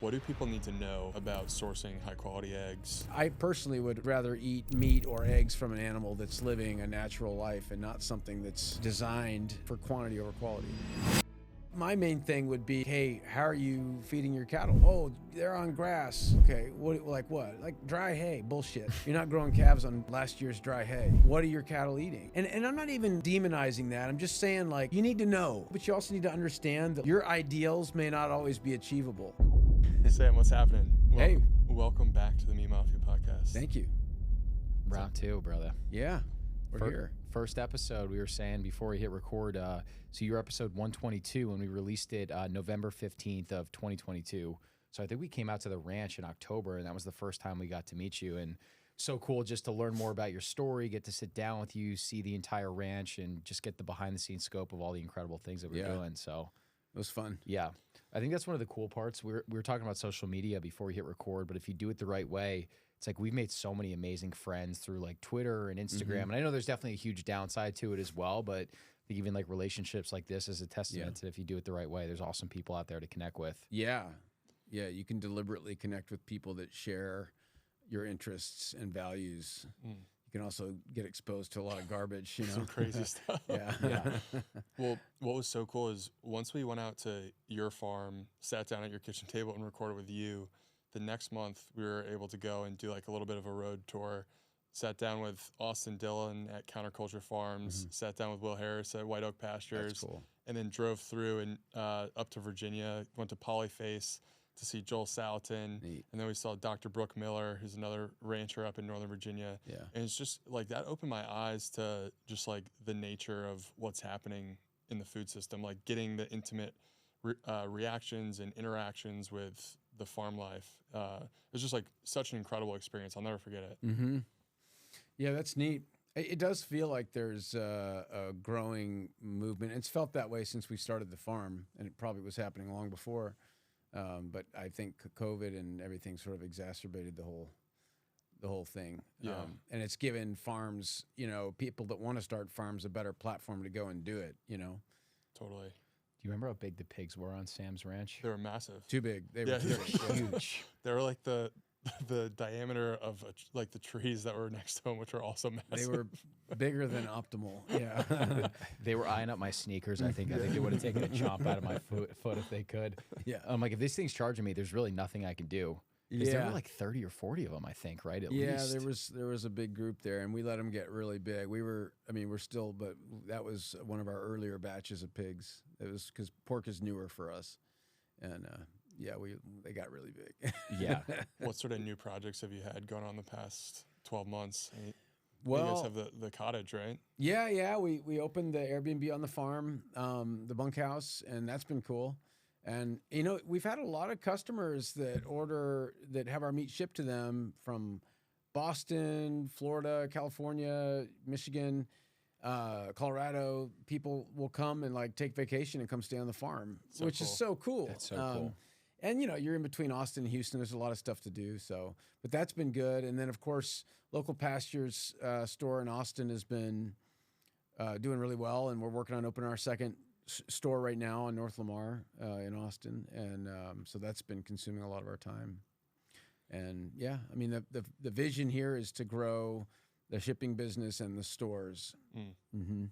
What do people need to know about sourcing high quality eggs? I personally would rather eat meat or eggs from an animal that's living a natural life and not something that's designed for quantity over quality. My main thing would be, hey, how are you feeding your cattle? Oh, they're on grass. Okay, like what? Like dry hay. Bullshit. You're not growing calves on last year's dry hay. What are your cattle eating? And I'm not even demonizing that. I'm just saying, like, you need to know, but you also need to understand that your ideals may not always be achievable. Sam, what's happening? Hey. Welcome back to the Meat Mafia podcast. Thank you. Round two, brother. Yeah, we're here. First episode, we were saying before we hit record, so you're episode 122, and we released it November 15th of 2022. So I think we came out to the ranch in October, and that was the first time we got to meet you. And so cool just to learn more about your story, get to sit down with you, see the entire ranch, and just get the behind-the-scenes scope of all the incredible things that we're doing. So it was fun. Yeah. I think that's one of the cool parts. We were talking about social media before we hit record, but if you do it the right way, it's like we've made so many amazing friends through like Twitter and Instagram. And I know there's definitely a huge downside to it as well, but I think even like relationships like this is a testament to if you do it the right way, there's awesome people out there to connect with. Yeah. Yeah, you can deliberately connect with people that share your interests and values. You can also get exposed to a lot of garbage, you know. Some crazy stuff. Yeah. Well, what was so cool is once we went out to your farm, sat down at your kitchen table and recorded with you, the next month we were able to go and do like a little bit of a road tour. Sat down with Austin Dillon at Counterculture Farms, sat down with Will Harris at White Oak Pastures, That's cool. And then drove through and up to Virginia, went to Polyface to see Joel Salatin. Neat. And then we saw Dr. Brooke Miller, who's another rancher up in Northern Virginia. Yeah. And it's just like that opened my eyes to just like the nature of what's happening in the food system, like getting the intimate reactions and interactions with the farm life. It was just like such an incredible experience. I'll never forget it. Mm-hmm. Yeah, that's neat. It does feel like there's a growing movement. It's felt that way since we started the farm, and it probably was happening long before. But I think COVID and everything sort of exacerbated the whole thing. Yeah. And it's given farms, you know, people that want to start farms a better platform to go and do it, you know. Totally. Do you remember how big the pigs were on Sam's ranch? They were massive. Too big. They Yeah, were Huge. They were like the diameter of like the trees that were next to them, which were also massive. They were bigger than optimal. Yeah. They were eyeing up my sneakers, I think. I think they would have taken a chomp out of my foot if they could. Yeah. I'm like, if this thing's charging me, there's really nothing I can do. Because there were like 30 or 40 of them, I think, right? At least. Yeah, there was a big group there, and we let them get really big. We're still, but that was one of our earlier batches of pigs. It was because pork is newer for us, and they got really big. Yeah. What sort of new projects have you had going on the past 12 months? Well, you guys have the cottage, right? Yeah. We opened the Airbnb on the farm, the bunkhouse, and that's been cool. And, you know, we've had a lot of customers that have our meat shipped to them from Boston, Florida, California, Michigan, Colorado. People will come and like take vacation and come stay on the farm, which is so cool. That's so cool. And, you know, you're in between Austin and Houston. There's a lot of stuff to do. But that's been good. And then, of course, Local Pastures store in Austin has been doing really well. And we're working on opening our second store right now on North Lamar in Austin. And so that's been consuming a lot of our time. And, yeah, I mean, the vision here is to grow the shipping business and the stores. Mm-hmm.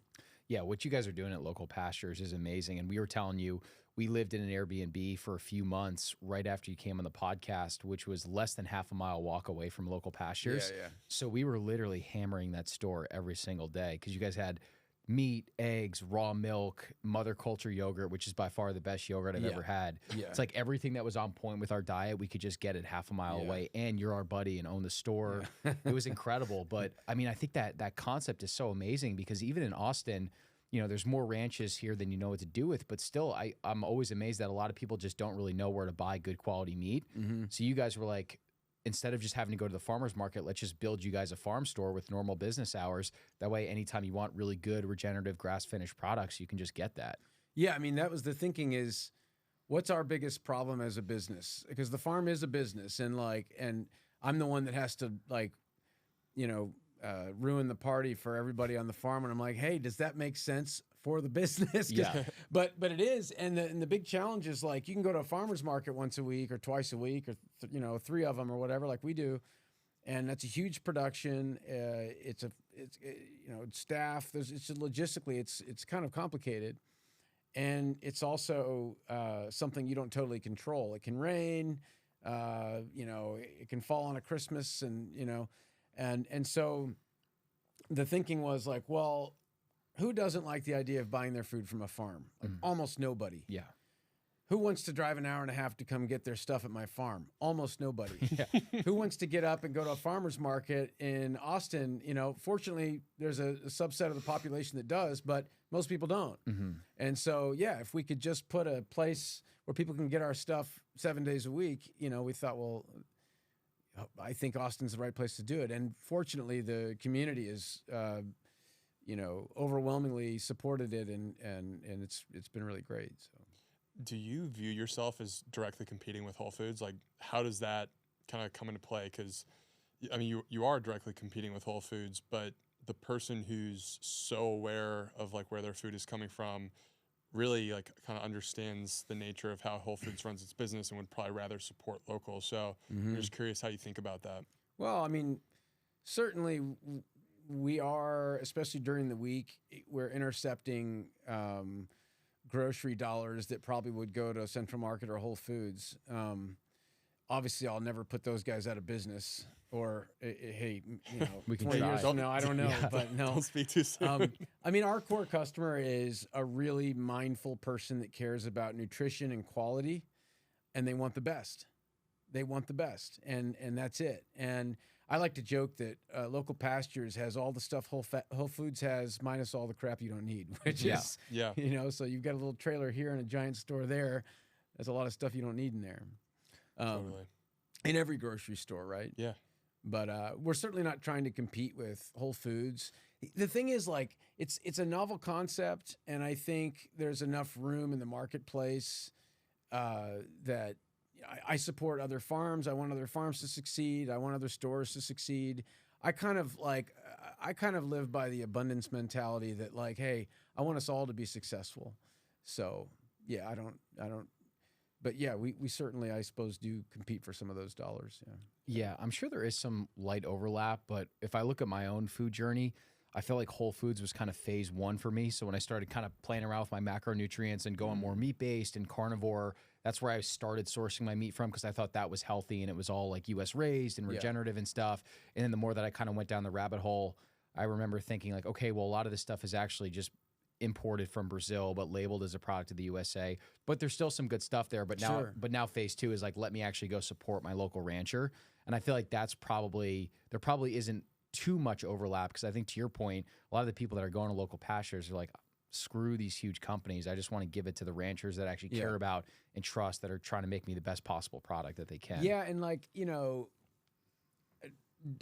Yeah, what you guys are doing at Local Pastures is amazing. And we were telling you, we lived in an Airbnb for a few months right after you came on the podcast, which was less than half a mile walk away from Local Pastures. Yeah. So we were literally hammering that store every single day because you guys had meat, eggs, raw milk, mother culture yogurt, which is by far the best yogurt I've ever had. Yeah. It's like everything that was on point with our diet, we could just get it half a mile away, and you're our buddy and own the store. It was incredible. But I mean, I think that concept is so amazing because even in Austin, you know, there's more ranches here than you know what to do with, but still I'm always amazed that a lot of people just don't really know where to buy good quality meat. Mm-hmm. So you guys were like, instead of just having to go to the farmer's market, let's just build you guys a farm store with normal business hours. That way, anytime you want really good regenerative grass-finished products, you can just get that. Yeah, I mean, that was the thinking is, what's our biggest problem as a business? Because the farm is a business, and I'm the one that has to ruin the party for everybody on the farm. And I'm like, hey, does that make sense for the business. Yeah. But it is, and the big challenge is like you can go to a farmer's market once a week or twice a week or three of them or whatever like we do, and that's a huge production. It's staff. Logistically it's kind of complicated, and it's also something you don't totally control. It can rain, it can fall on a Christmas, and so the thinking was like, well, who doesn't like the idea of buying their food from a farm? Like almost nobody. Yeah. Who wants to drive an hour and a half to come get their stuff at my farm? Almost nobody. Yeah. Who wants to get up and go to a farmer's market in Austin? Fortunately, there's a subset of the population that does, but most people don't. And so, yeah, if we could just put a place where people can get our stuff 7 days a week, we thought, well, I think Austin's the right place to do it. And fortunately, the community is, overwhelmingly supported it, and it's been really great. So, do you view yourself as directly competing with Whole Foods? Like, how does that kind of come into play? Because, I mean, you are directly competing with Whole Foods, but the person who's so aware of like where their food is coming from really like kind of understands the nature of how Whole Foods runs its business and would probably rather support local. So I'm just curious how you think about that. Well, I mean, certainly we are, especially during the week, we're intercepting grocery dollars that probably would go to Central Market or Whole Foods. Obviously, I'll never put those guys out of business. Or hey, we can 20 try. years from now, I don't know, but no. Don't speak too soon. I mean, our core customer is a really mindful person that cares about nutrition and quality, and they want the best. They want the best, and that's it. And I like to joke that Local Pastures has all the stuff Whole Foods has, minus all the crap you don't need, which is, so you've got a little trailer here and a giant store there. There's a lot of stuff you don't need in there. Totally. In every grocery store, right? Yeah. But we're certainly not trying to compete with Whole Foods. The thing is, like, it's a novel concept, and I think there's enough room in the marketplace that I support other farms. I want other farms to succeed. I want other stores to succeed. I kind of live by the abundance mentality that, like, hey, I want us all to be successful. So yeah, I don't. But yeah, we certainly, I suppose, do compete for some of those dollars. Yeah. Yeah, I'm sure there is some light overlap, but if I look at my own food journey, I feel like Whole Foods was kind of phase one for me. So when I started kind of playing around with my macronutrients and going more meat-based and carnivore, that's where I started sourcing my meat from because I thought that was healthy and it was all like U.S. raised and regenerative and stuff. And then the more that I kind of went down the rabbit hole, I remember thinking like, okay, well, a lot of this stuff is actually just imported from Brazil, but labeled as a product of the USA. But there's still some good stuff there. But now phase two is like, let me actually go support my local rancher. And I feel like there probably isn't too much overlap because I think to your point, a lot of the people that are going to Local Pastures are like, screw these huge companies. I just want to give it to the ranchers that actually care about and trust, that are trying to make me the best possible product that they can. Yeah, and like,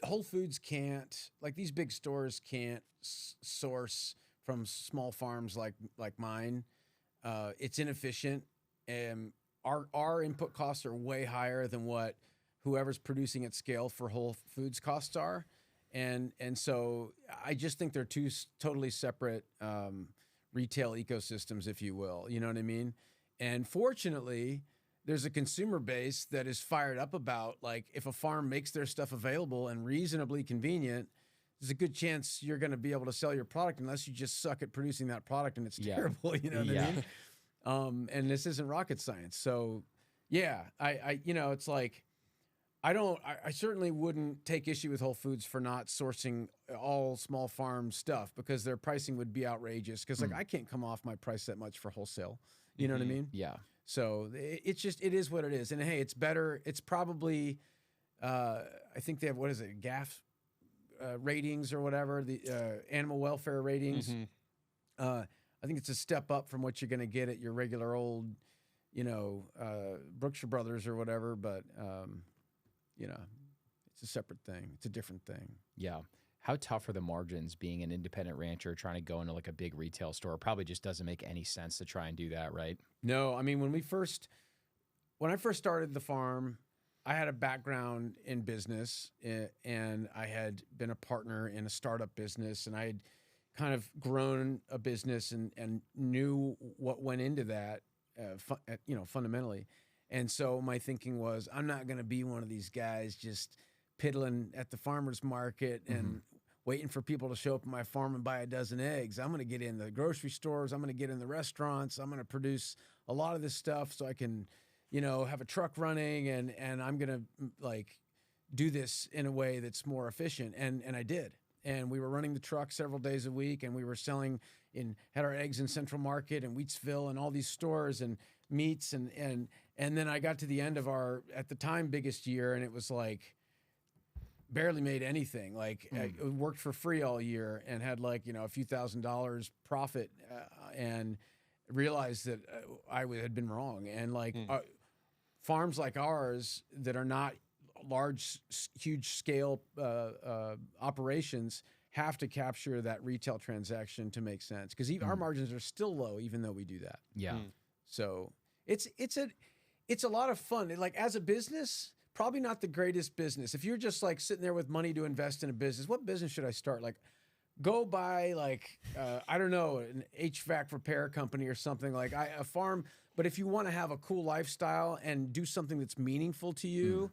Whole Foods can't, like these big stores can't source from small farms like mine. It's inefficient. Our input costs are way higher than what whoever's producing at scale for Whole Foods costs are. And so I just think they're two totally separate retail ecosystems, if you will. You know what I mean? And fortunately, there's a consumer base that is fired up about, like, if a farm makes their stuff available and reasonably convenient, there's a good chance you're going to be able to sell your product unless you just suck at producing that product and it's terrible. You know what I mean? And this isn't rocket science. So yeah, I it's like, I certainly wouldn't take issue with Whole Foods for not sourcing all small farm stuff because their pricing would be outrageous. Because like I can't come off my price that much for wholesale. You know what I mean? Yeah. So it is what it is. And hey, it's better. It's probably I think they have, what is it, GAF ratings or whatever, the animal welfare ratings. I think it's a step up from what you're going to get at your regular old, Brookshire Brothers or whatever. But it's a separate thing. It's a different thing. Yeah. How tough are the margins being an independent rancher trying to go into like a big retail store? Probably just doesn't make any sense to try and do that, right? No, I mean, when I first started the farm, I had a background in business and I had been a partner in a startup business, and I had kind of grown a business and knew what went into that, fundamentally. And so my thinking was, I'm not going to be one of these guys just piddling at the farmer's market and waiting for people to show up at my farm and buy a dozen eggs. I'm going to get in the grocery stores. I'm going to get in the restaurants. I'm going to produce a lot of this stuff so I can, have a truck running, and I'm going to like do this in a way that's more efficient. And I did. And we were running the truck several days a week, and we were had our eggs in Central Market and Wheatsville and all these stores and meats. And then I got to the end of our, at the time, biggest year, and it was like barely made anything. Like I worked for free all year and had like, a few $1,000s profit, and realized that I had been wrong. And like farms like ours that are not large, huge scale operations have to capture that retail transaction to make sense, because our margins are still low even though we do that. Yeah. So it's a lot of fun. Like as a business, probably not the greatest business. If you're just like sitting there with money to invest in a business, what business should I start? Like go buy like I don't know, an HVAC repair company or something, like a farm. But if you want to have a cool lifestyle and do something that's meaningful to you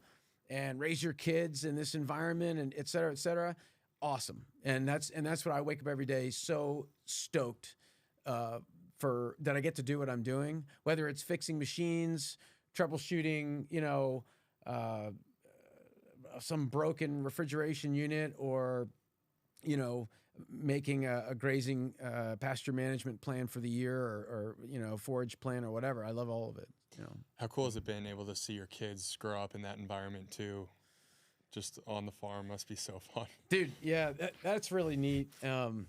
and raise your kids in this environment and et cetera, awesome. And that's what I wake up every day so stoked for, that I get to do what I'm doing, whether it's fixing machines, troubleshooting, some broken refrigeration unit, or, making a grazing pasture management plan for the year, or forage plan or whatever. I love all of it. How cool has it been able to see your kids grow up in that environment too? Just on the farm must be so fun. Dude, yeah, that's really neat. And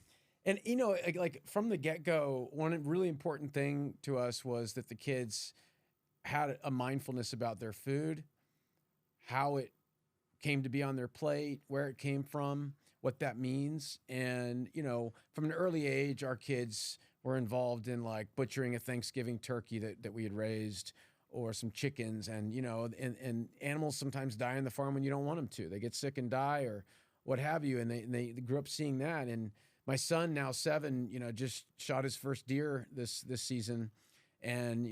like from the get-go, one really important thing to us was that the kids had a mindfulness about their food, how it came to be on their plate, where it came from, what that means. And, from an early age, our kids were involved in like butchering a Thanksgiving turkey that we had raised, or some chickens. And, and animals sometimes die on the farm when you don't want them to. They get sick and die or what have you. And they grew up seeing that. And my son, now 7, just shot his first deer this season. And,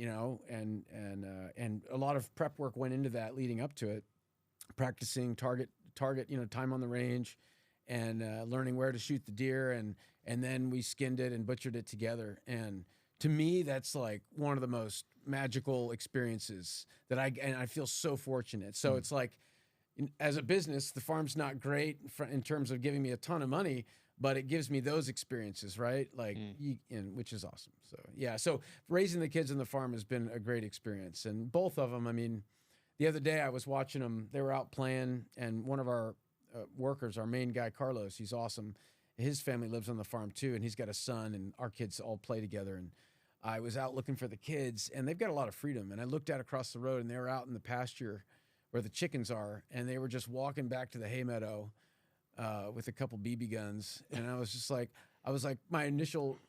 and a lot of prep work went into that leading up to it, practicing target, time on the range, and learning where to shoot the deer. And then we skinned it and butchered it together. And to me, that's like one of the most magical experiences that I feel so fortunate. So it's like, as a business, the farm's not great in terms of giving me a ton of money, but it gives me those experiences, right? Like, which is awesome. So yeah, so raising the kids on the farm has been a great experience. And both of them, I mean, the other day I was watching them, they were out playing, and one of our workers, our main guy, Carlos, he's awesome. His family lives on the farm too, and he's got a son, and our kids all play together. And I was out looking for the kids, and they've got a lot of freedom. And I looked out across the road, and they were out in the pasture where the chickens are, and they were just walking back to the hay meadow with a couple BB guns. And I was just like, my initial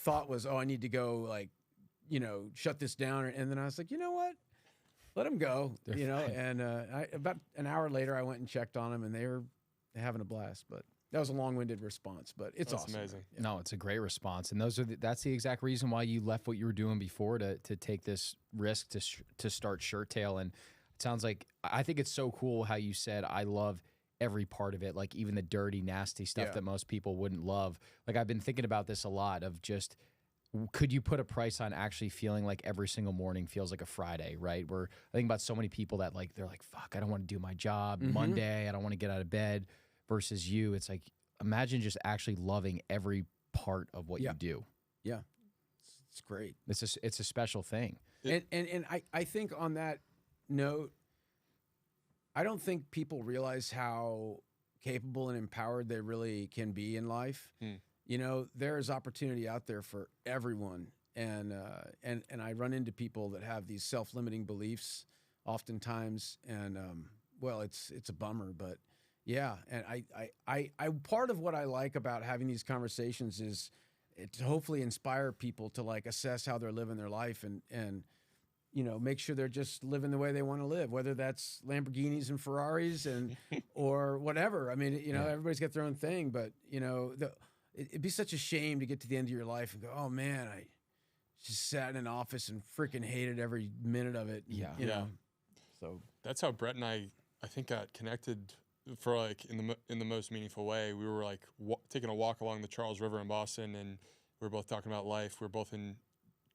thought was, oh, I need to go, like, shut this down. And then I was like, you know what? Let them go, Fine. And about an hour later, I went and checked on them, and they're having a blast. But that was a long-winded response, but it's That's awesome. amazing. Yeah. No, it's a great response, and that's the exact reason why you left what you were doing before to take this risk to start Shirttail. And it sounds like, I think it's so cool how you said, I love every part of it, like even the dirty, nasty stuff that most people wouldn't love. Like, I've been thinking about this a lot of just, could you put a price on actually feeling like every single morning feels like a Friday, right? Where I think about so many people that like, they're like, fuck, I don't want to do my job. Monday, I don't want to get out of bed. Versus you, it's like, imagine just actually loving every part of what you do. Yeah, it's great. It's a special thing. And I think on that note, I don't think people realize how capable and empowered they really can be in life. There is opportunity out there for everyone. And I run into people that have these self-limiting beliefs oftentimes. And, well, it's a bummer, but yeah. And I part of what I like about having these conversations is to hopefully inspire people to like assess how they're living their life and make sure they're just living the way they want to live, whether that's Lamborghinis and Ferraris and or whatever. I mean, everybody's got their own thing, but it'd be such a shame to get to the end of your life and go, oh man, I just sat in an office and freaking hated every minute of it. Yeah. You know? So That's how Brett and I think got connected for like in the most meaningful way. We were like taking a walk along the Charles River in Boston, and we were both talking about life. We were both in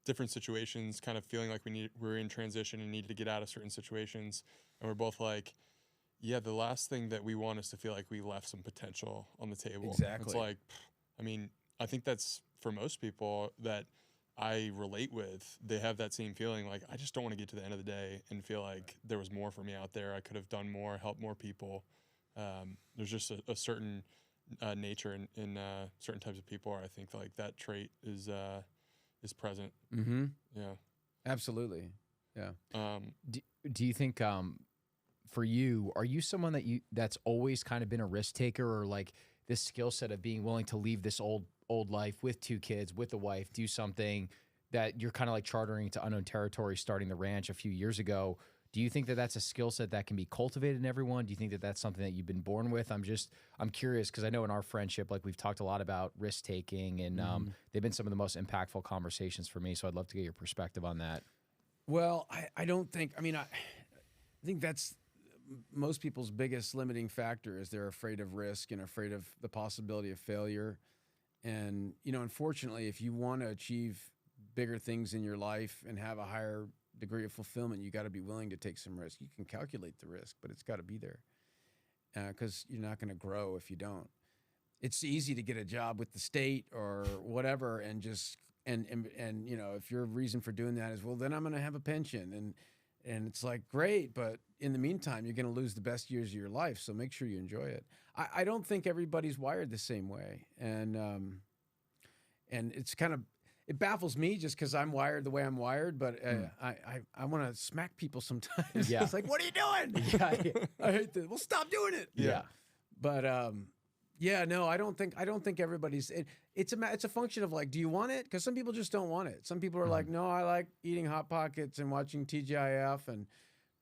different situations, kind of feeling like we were in transition and needed to get out of certain situations. And we're both like, yeah, the last thing that we want is to feel like we left some potential on the table. Exactly. It's like, I mean, I think that's for most people that I relate with. They have that same feeling, like, I just don't want to get to the end of the day and feel like there was more for me out there. I could have done more, helped more people. There's just a certain nature in certain types of people where I think like that trait is present. mm-hmm. Yeah. Absolutely. Yeah. Do you think for you, are you someone that's always kind of been a risk taker, or like this skill set of being willing to leave this old life with 2 kids, with a wife, do something that you're kind of like chartering to unknown territory, starting the ranch a few years ago? Do you think that that's a skill set that can be cultivated in everyone? Do you think that that's something that you've been born with? I'm curious, because I know in our friendship, like we've talked a lot about risk taking, and they've been some of the most impactful conversations for me. So I'd love to get your perspective on that. Well, I don't think, I mean, I think that's most people's biggest limiting factor is they're afraid of risk and afraid of the possibility of failure. And, you know, unfortunately, if you want to achieve bigger things in your life and have a higher degree of fulfillment, you got to be willing to take some risk. You can calculate the risk, but it's got to be there, because you're not going to grow if you don't. It's easy to get a job with the state or whatever and just, and you know, if your reason for doing that is, well, then I'm going to have a pension. And it's like, great, but in the meantime, you're going to lose the best years of your life. So make sure you enjoy it. I don't think everybody's wired the same way. And it's kind of, it baffles me just because I'm wired the way I'm wired, but I want to smack people sometimes. Yeah. It's like, what are you doing? Yeah. I hate this. Well, stop doing it. Yeah. But yeah, no, I don't think everybody's. It's a function of like, do you want it? Because some people just don't want it. Some people are like, no, I like eating Hot Pockets and watching TGIF and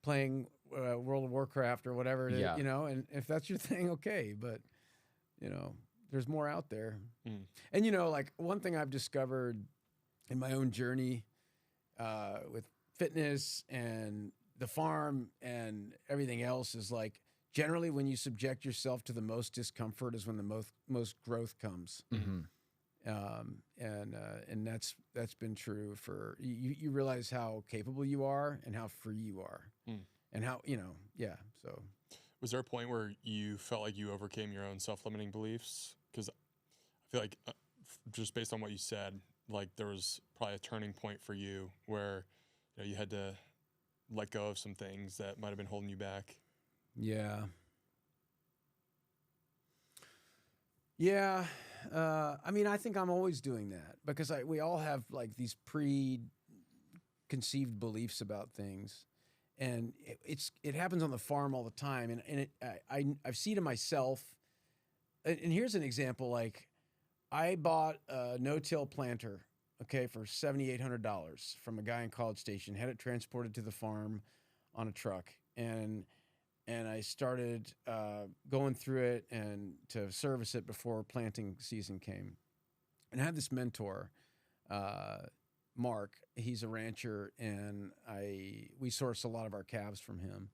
playing World of Warcraft or whatever it is, you know. And if that's your thing, okay. But you know, there's more out there. And you know, like one thing I've discovered in my own journey with fitness and the farm and everything else is like, generally when you subject yourself to the most discomfort is when the most growth comes. And that's been true for you realize how capable you are and how free you are and how, you know, yeah. So was there a point where you felt like you overcame your own self-limiting beliefs? Because I feel like just based on what you said, like there was probably a turning point for you where, you know, you had to let go of some things that might have been holding you back. Yeah. Yeah. I mean, I think I'm always doing that because we all have like these preconceived beliefs about things, and it happens on the farm all the time. And I've seen it myself. And here's an example. Like I bought a no-till planter, okay, for $7,800 from a guy in College Station, had it transported to the farm on a truck. And I started going through it and to service it before planting season came. And I had this mentor, Mark. He's a rancher, and we source a lot of our calves from him.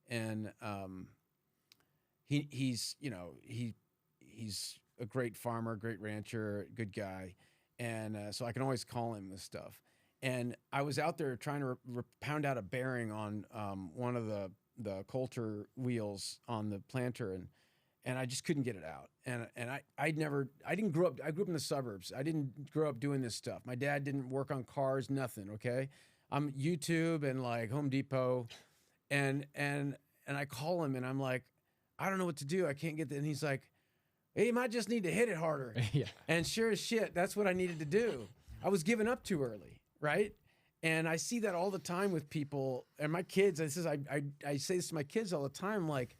And he's a great farmer, great rancher, good guy. And so I can always call him this stuff. And I was out there trying to pound out a bearing on one of the Coulter wheels on the planter, and I just couldn't get it out. And I didn't grow up. I grew up in the suburbs. I didn't grow up doing this stuff. My dad didn't work on cars, nothing. Okay, I'm YouTube and like Home Depot, and I call him and I'm like, I don't know what to do. I can't get that. And he's like, hey, you might just need to hit it harder. Yeah. And sure as shit, that's what I needed to do. I was giving up too early, right? And I see that all the time with people and my kids. I say this to my kids all the time, like,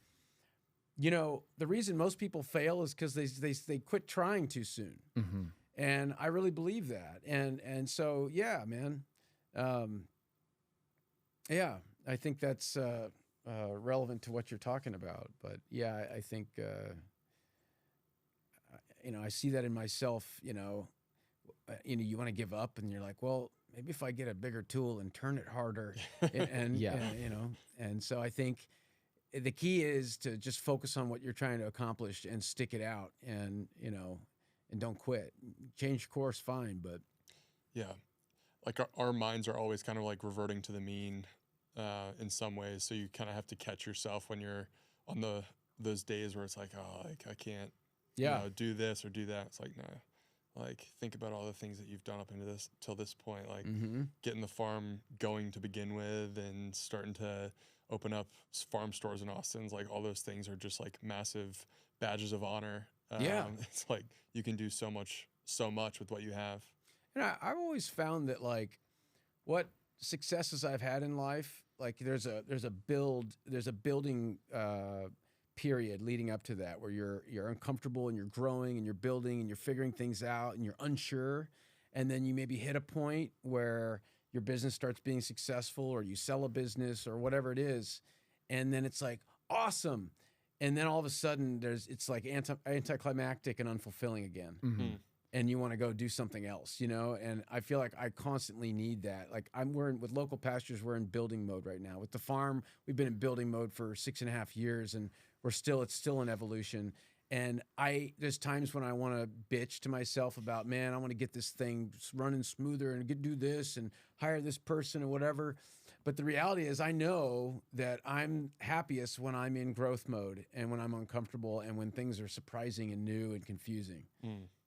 you know, the reason most people fail is because they quit trying too soon. Mm-hmm. And I really believe that. And so, yeah, man. Yeah, I think that's relevant to what you're talking about. But yeah, I think, I see that in myself. You want to give up, and you're like, well, maybe if I get a bigger tool and turn it harder, and so I think the key is to just focus on what you're trying to accomplish and stick it out, and don't quit. Change course, fine, but Yeah. Like our minds are always kind of like reverting to the mean in some ways. So you kind of have to catch yourself when you're on those days where it's like, oh, like I can't do this or do that. It's like, no, like think about all the things that you've done up into this till this point, like getting the farm going to begin with and starting to open up farm stores in Austin's, like all those things are just like massive badges of honor. It's like you can do so much with what you have. And I've always found that like what successes I've had in life, like there's a building period leading up to that where you're uncomfortable and you're growing and you're building and you're figuring things out and you're unsure, and then you maybe hit a point where your business starts being successful or you sell a business or whatever it is, and then it's like awesome, and then all of a sudden it's like anticlimactic and unfulfilling again. And you want to go do something else, and I feel like I constantly need that. Like with Local Pastures, we're in building mode right now. With the farm, we've been in building mode for 6.5 years, and it's still in evolution. And there's times when I want to bitch to myself about, man, I want to get this thing running smoother and do this and hire this person and whatever. But the reality is I know that I'm happiest when I'm in growth mode and when I'm uncomfortable and when things are surprising and new and confusing.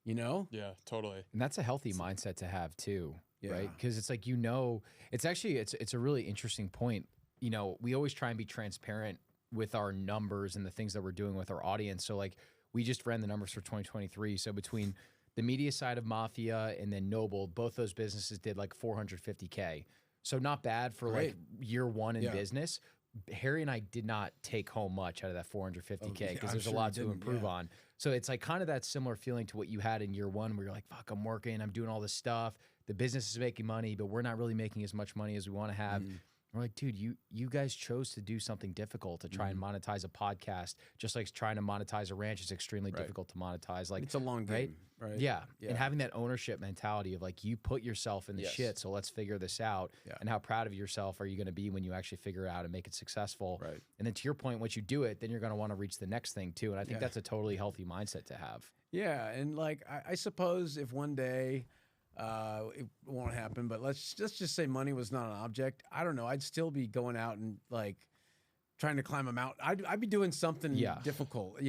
Yeah, totally. And that's a healthy mindset to have too, right? Because it's like, it's a really interesting point. We always try and be transparent with our numbers and the things that we're doing with our audience. So like we just ran the numbers for 2023. So between the media side of Mafia and then Noble, both those businesses did like 450K. So not bad for like year one in business. Harry and I did not take home much out of that 450K because there's a lot to improve on. So it's like kind of that similar feeling to what you had in year one where you're like, fuck, I'm working, I'm doing all this stuff. The business is making money, but we're not really making as much money as we want to have. We're like, dude, you guys chose to do something difficult to try and monetize a podcast, just like trying to monetize a ranch is extremely difficult to monetize. Like it's a long game, right? Yeah. And having that ownership mentality of like, you put yourself in the shit, so let's figure this out. And how proud of yourself are you going to be when you actually figure it out and make it successful? Right. And then to your point, once you do it, then you're going to want to reach the next thing too. And I think that's a totally healthy mindset to have. Yeah. And like, I suppose if one day, it won't happen, but let's just say money was not an object. I don't know. I'd still be going out and like trying to climb a mountain. I'd be doing something difficult,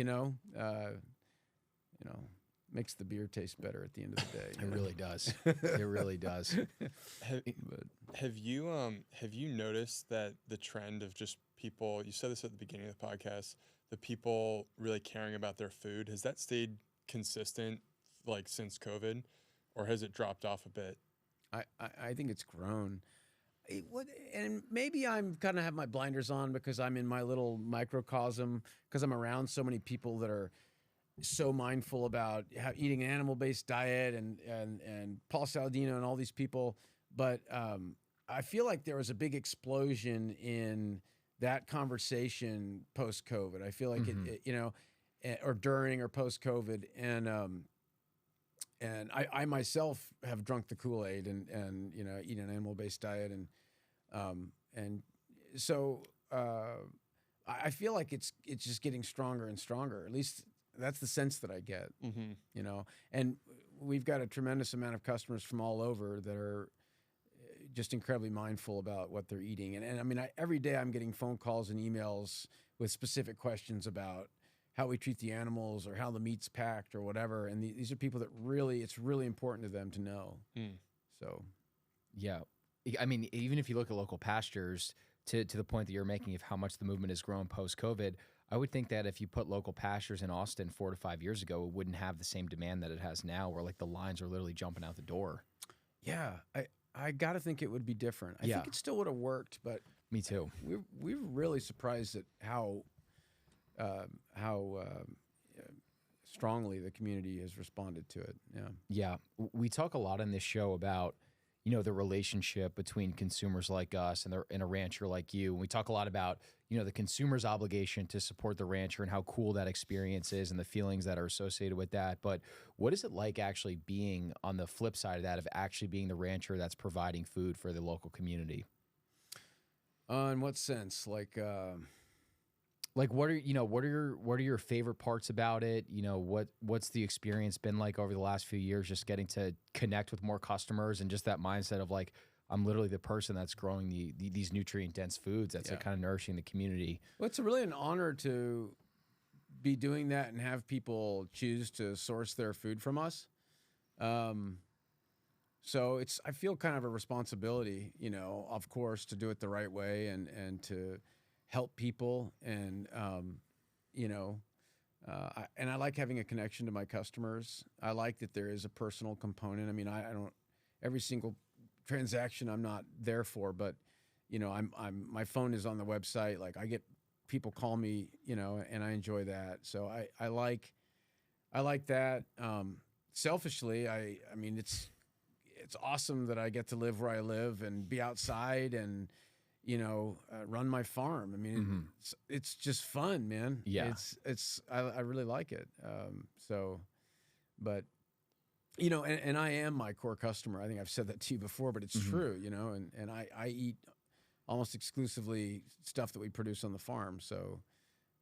makes the beer taste better at the end of the day. It really does. It really does. Have you noticed that the trend of just people, you said this at the beginning of the podcast, the people really caring about their food, has that stayed consistent like since COVID? Or has it dropped off a bit? I think it's grown. And maybe I'm kind of have my blinders on because I'm in my little microcosm, because I'm around so many people that are so mindful about eating an animal-based diet and Paul Saladino and all these people. But I feel like there was a big explosion in that conversation post-COVID. I feel like or during or post-COVID. And I myself have drunk the Kool-Aid and eat an animal-based diet and so I feel like it's just getting stronger and stronger. At least that's the sense that I get. And we've got a tremendous amount of customers from all over that are just incredibly mindful about what they're eating. And I mean, every day I'm getting phone calls and emails with specific questions about how we treat the animals or how the meat's packed or whatever. And these are people that it's really important to them to know. So, yeah. I mean, even if you look at Local Pastures, to the point that you're making of how much the movement has grown post-COVID, I would think that if you put Local Pastures in Austin 4 to 5 years ago, it wouldn't have the same demand that it has now, where like the lines are literally jumping out the door. Yeah, I got to think it would be different. I think it still would have worked, but me too. We're really surprised at how strongly the community has responded to it. Yeah. We talk a lot on this show about, the relationship between consumers like us and a rancher like you. And we talk a lot about, the consumer's obligation to support the rancher and how cool that experience is and the feelings that are associated with that. But what is it like actually being on the flip side of that, of actually being the rancher that's providing food for the local community? In what sense? Like what are your favorite parts about it? What's the experience been like over the last few years, just getting to connect with more customers and just that mindset of like, I'm literally the person that's growing these nutrient dense foods that's like kind of nourishing the community. Well, it's really an honor to be doing that and have people choose to source their food from us. So I feel kind of a responsibility, of course, to do it the right way and to help people. And, and I like having a connection to my customers. I like that there is a personal component. I mean, I don't, every single transaction I'm not there for, but, my phone is on the website. Like I get people call me, and I enjoy that. So I like that. Selfishly, I mean, it's awesome that I get to live where I live and be outside and, run my farm. I mean, it's just fun, man. Yeah. I really like it. But, and I am my core customer. I think I've said that to you before, but it's true, and I eat almost exclusively stuff that we produce on the farm. So,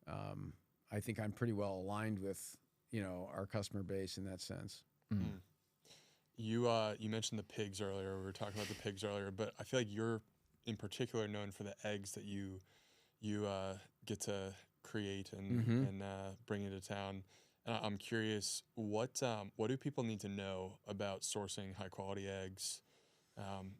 I think I'm pretty well aligned with, our customer base in that sense. Mm. You mentioned the pigs earlier. We were talking about the pigs earlier, but I feel like you're in particular known for the eggs that you get to create and bring into town. And I'm curious, what do people need to know about sourcing high quality eggs?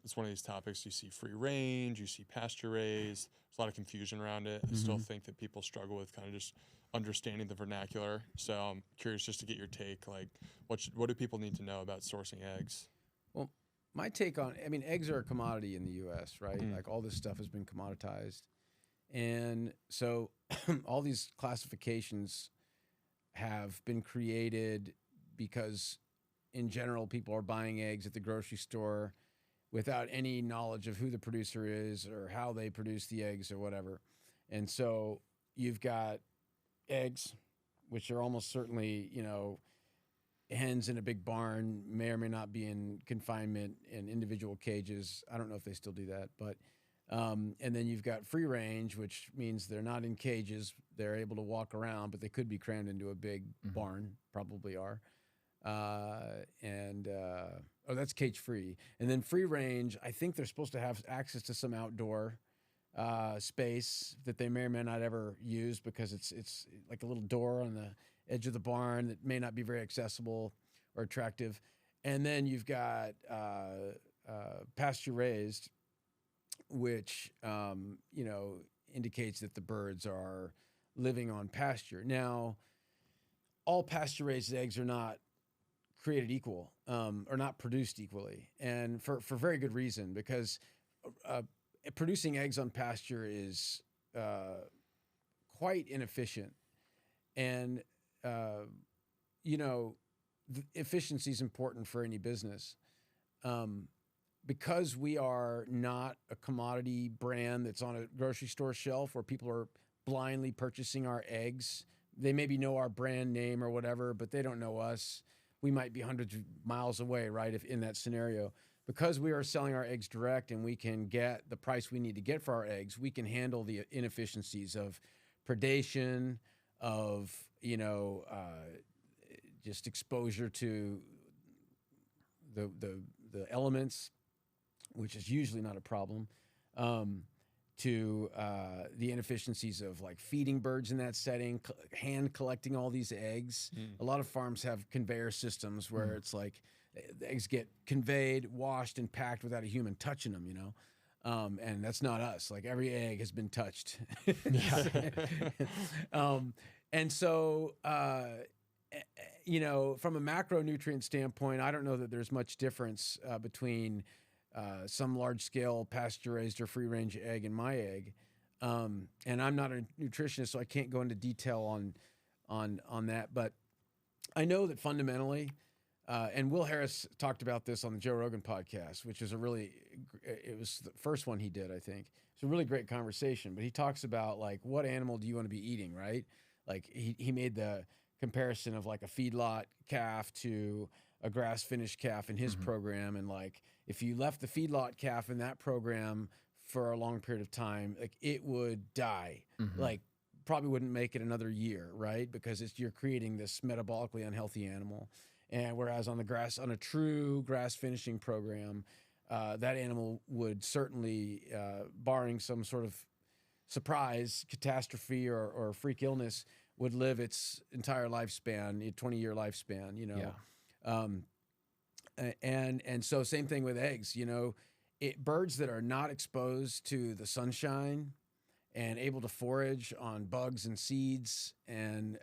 It's one of these topics. You see free range, you see pasture raised. There's a lot of confusion around it. I still think that people struggle with kind of just understanding the vernacular. So I'm curious just to get your take. Like, what do people need to know about sourcing eggs? Well, my take on, I mean, eggs are a commodity in the U.S., right? Like all this stuff has been commoditized. And so all these classifications have been created because in general, people are buying eggs at the grocery store without any knowledge of who the producer is or how they produce the eggs or whatever. And so you've got eggs, which are almost certainly, hens in a big barn, may or may not be in confinement in individual cages. I don't know if they still do that, but and then you've got free range, which means they're not in cages. They're able to walk around, but they could be crammed into a big barn, probably are. That's cage free. And then free range, I think they're supposed to have access to some outdoor space that they may or may not ever use because it's like a little door on the edge of the barn that may not be very accessible or attractive. And then you've got pasture raised, which indicates that the birds are living on pasture. Now, all pasture raised eggs are not created equal, or not produced equally, and for very good reason, because producing eggs on pasture is quite inefficient, and efficiency is important for any business. Because we are not a commodity brand that's on a grocery store shelf where people are blindly purchasing our eggs. They maybe know our brand name or whatever, but they don't know us. We might be hundreds of miles away, right, if in that scenario. Because we are selling our eggs direct and we can get the price we need to get for our eggs, we can handle the inefficiencies of predation, of, just exposure to the elements, which is usually not a problem, to the inefficiencies of like feeding birds in that setting, hand collecting all these eggs. A lot of farms have conveyor systems where it's like the eggs get conveyed, washed, and packed without a human touching them, and that's not us. Like every egg has been touched. And so, from a macronutrient standpoint, I don't know that there's much difference between some large-scale pasture-raised or free-range egg and my egg, and I'm not a nutritionist, so I can't go into detail on that. But I know that fundamentally, And Will Harris talked about this on the Joe Rogan podcast, which is it was the first one he did, I think. It's a really great conversation, but he talks about like, what animal do you want to be eating, right? Like he made the comparison of like a feedlot calf to a grass finished calf in his program. And like, if you left the feedlot calf in that program for a long period of time, like it would die, like probably wouldn't make it another year, right? Because you're creating this metabolically unhealthy animal. And whereas on a true grass finishing program, that animal would certainly, barring some sort of surprise, catastrophe, or freak illness, would live its entire lifespan, 20-year lifespan, you know. Yeah. And so same thing with eggs, you know, birds that are not exposed to the sunshine and able to forage on bugs and seeds and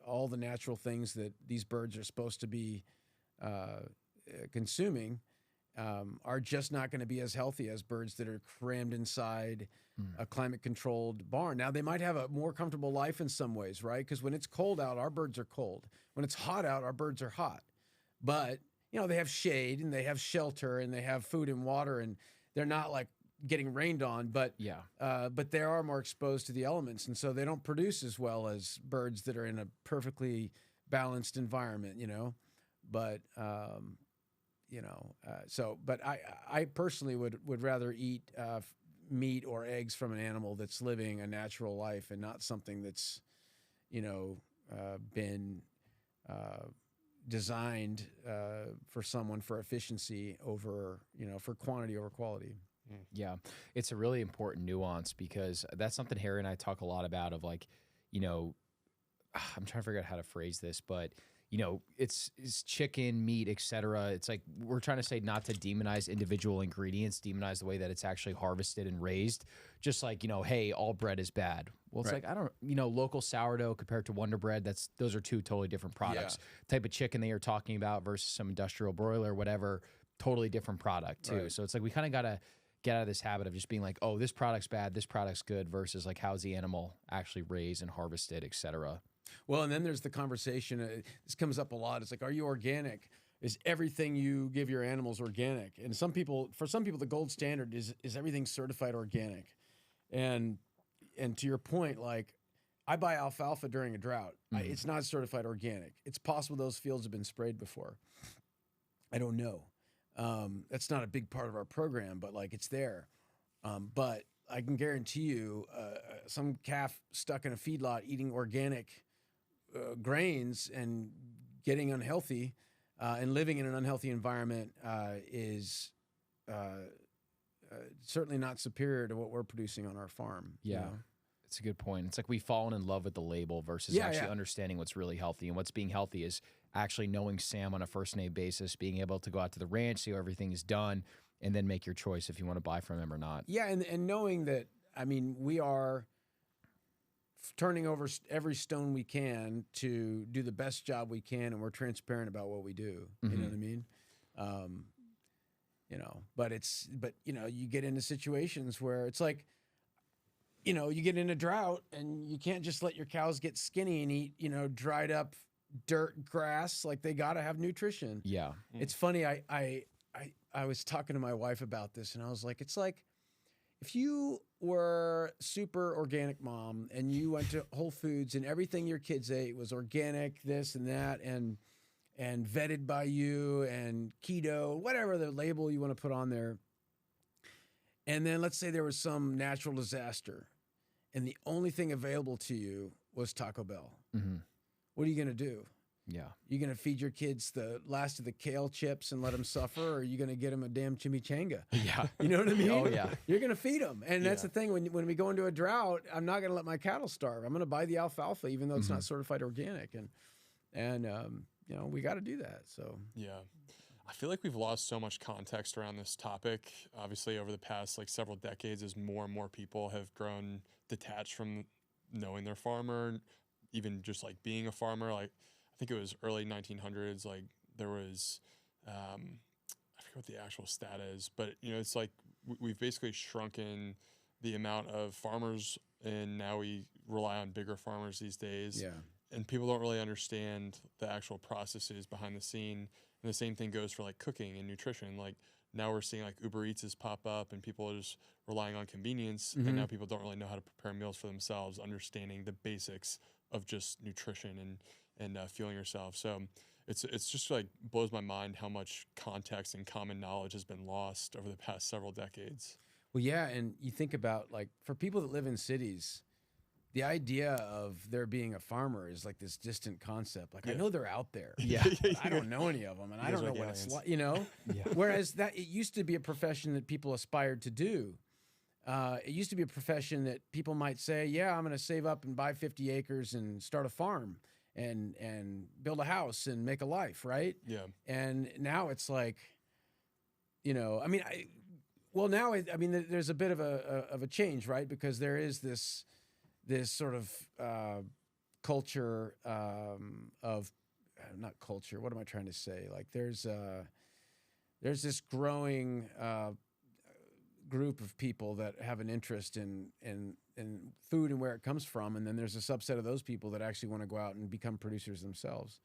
all the natural things that these birds are supposed to be consuming are just not going to be as healthy as birds that are crammed inside a climate-controlled barn. Now, they might have a more comfortable life in some ways, right? Because when it's cold out, our birds are cold. When it's hot out, our birds are hot. But, you know, they have shade and they have shelter and they have food and water, and they're not like getting rained on, but they are more exposed to the elements, and so they don't produce as well as birds that are in a perfectly balanced environment, you know. But but I personally would rather eat meat or eggs from an animal that's living a natural life and not something that's, you know, been designed for someone for efficiency over, you know, for quantity over quality. Yeah, it's a really important nuance, because that's something Harry and I talk a lot about, of like, you know, I'm trying to figure out how to phrase this, but, you know, it's chicken, meat, etc. It's like we're trying to say not to demonize individual ingredients, demonize the way that it's actually harvested and raised. Just like, you know, hey, all bread is bad. Well, it's like, I don't, you know, local sourdough compared to Wonder Bread, those are two totally different products. Type of chicken that you're talking about versus some industrial broiler, whatever, totally different product too. So it's like we kind of got to get out of this habit of just being like, oh, this product's bad, this product's good, versus like, how's the animal actually raised and harvested, etc. Well, and then there's the conversation, this comes up a lot. It's like, are you organic? Is everything you give your animals organic? And for some people, the gold standard is everything certified organic. And to your point, like, I buy alfalfa during a drought. It's not certified organic. It's possible those fields have been sprayed before. I don't know. That's not a big part of our program, but like, it's there. But I can guarantee you, some calf stuck in a feedlot eating organic grains and getting unhealthy and living in an unhealthy environment is certainly not superior to what we're producing on our farm. Yeah. You know? It's a good point. It's like we've fallen in love with the label versus actually understanding what's really healthy. And what's being healthy is actually knowing Sam on a first name basis, being able to go out to the ranch, see how everything is done, and then make your choice if you want to buy from him or not. Yeah, and knowing that, I mean, we are turning over every stone we can to do the best job we can, and we're transparent about what we do. You know what I mean? You know, but you know, you get into situations where it's like, you know, you get in a drought and you can't just let your cows get skinny and eat, you know, dried up dirt grass. Like, they got to have nutrition. Yeah. It's funny. I was talking to my wife about this, and I was like, it's like, if you were super organic mom and you went to Whole Foods and everything your kids ate was organic, this and that, and vetted by you, and keto, whatever the label you want to put on there. And then let's say there was some natural disaster and the only thing available to you was Taco Bell. What are you going to do? Yeah. You going to feed your kids the last of the kale chips and let them suffer, or are you going to get them a damn chimichanga? Yeah. You know what I mean? Oh, yeah. You're going to feed them. And that's the thing. When we go into a drought, I'm not going to let my cattle starve. I'm going to buy the alfalfa, even though it's not certified organic. And you know, we got to do that. So, yeah. I feel like we've lost so much context around this topic, obviously, over the past like several decades, as more and more people have grown detached from knowing their farmer, even just like being a farmer. Like, I think it was early 1900s, like there was, I forget what the actual stat is, but you know, it's like we've basically shrunken the amount of farmers and now we rely on bigger farmers these days. Yeah. And people don't really understand the actual processes behind the scene. And the same thing goes for like cooking and nutrition. Like now we're seeing like Uber Eats has pop up and people are just relying on convenience. And now people don't really know how to prepare meals for themselves, understanding the basics of just nutrition and fueling yourself. So it's just like blows my mind how much context and common knowledge has been lost over the past several decades. Well, yeah, and you think about like for people that live in cities, the idea of there being a farmer is like this distant concept. Like I know they're out there. Yeah. I don't know any of them, and I don't know like what it's aliens. like. You know. Yeah. Whereas that it used to be a profession that people aspired to do. It used to be a profession that people might say, "Yeah, I'm going to save up and buy 50 acres and start a farm and build a house and make a life." Right. Yeah. And now it's like, you know, I mean, there's a bit of a change, right? Because there is this sort of culture of not culture. What am I trying to say? Like there's this growing group of people that have an interest in food and where it comes from, and then there's a subset of those people that actually want to go out and become producers themselves.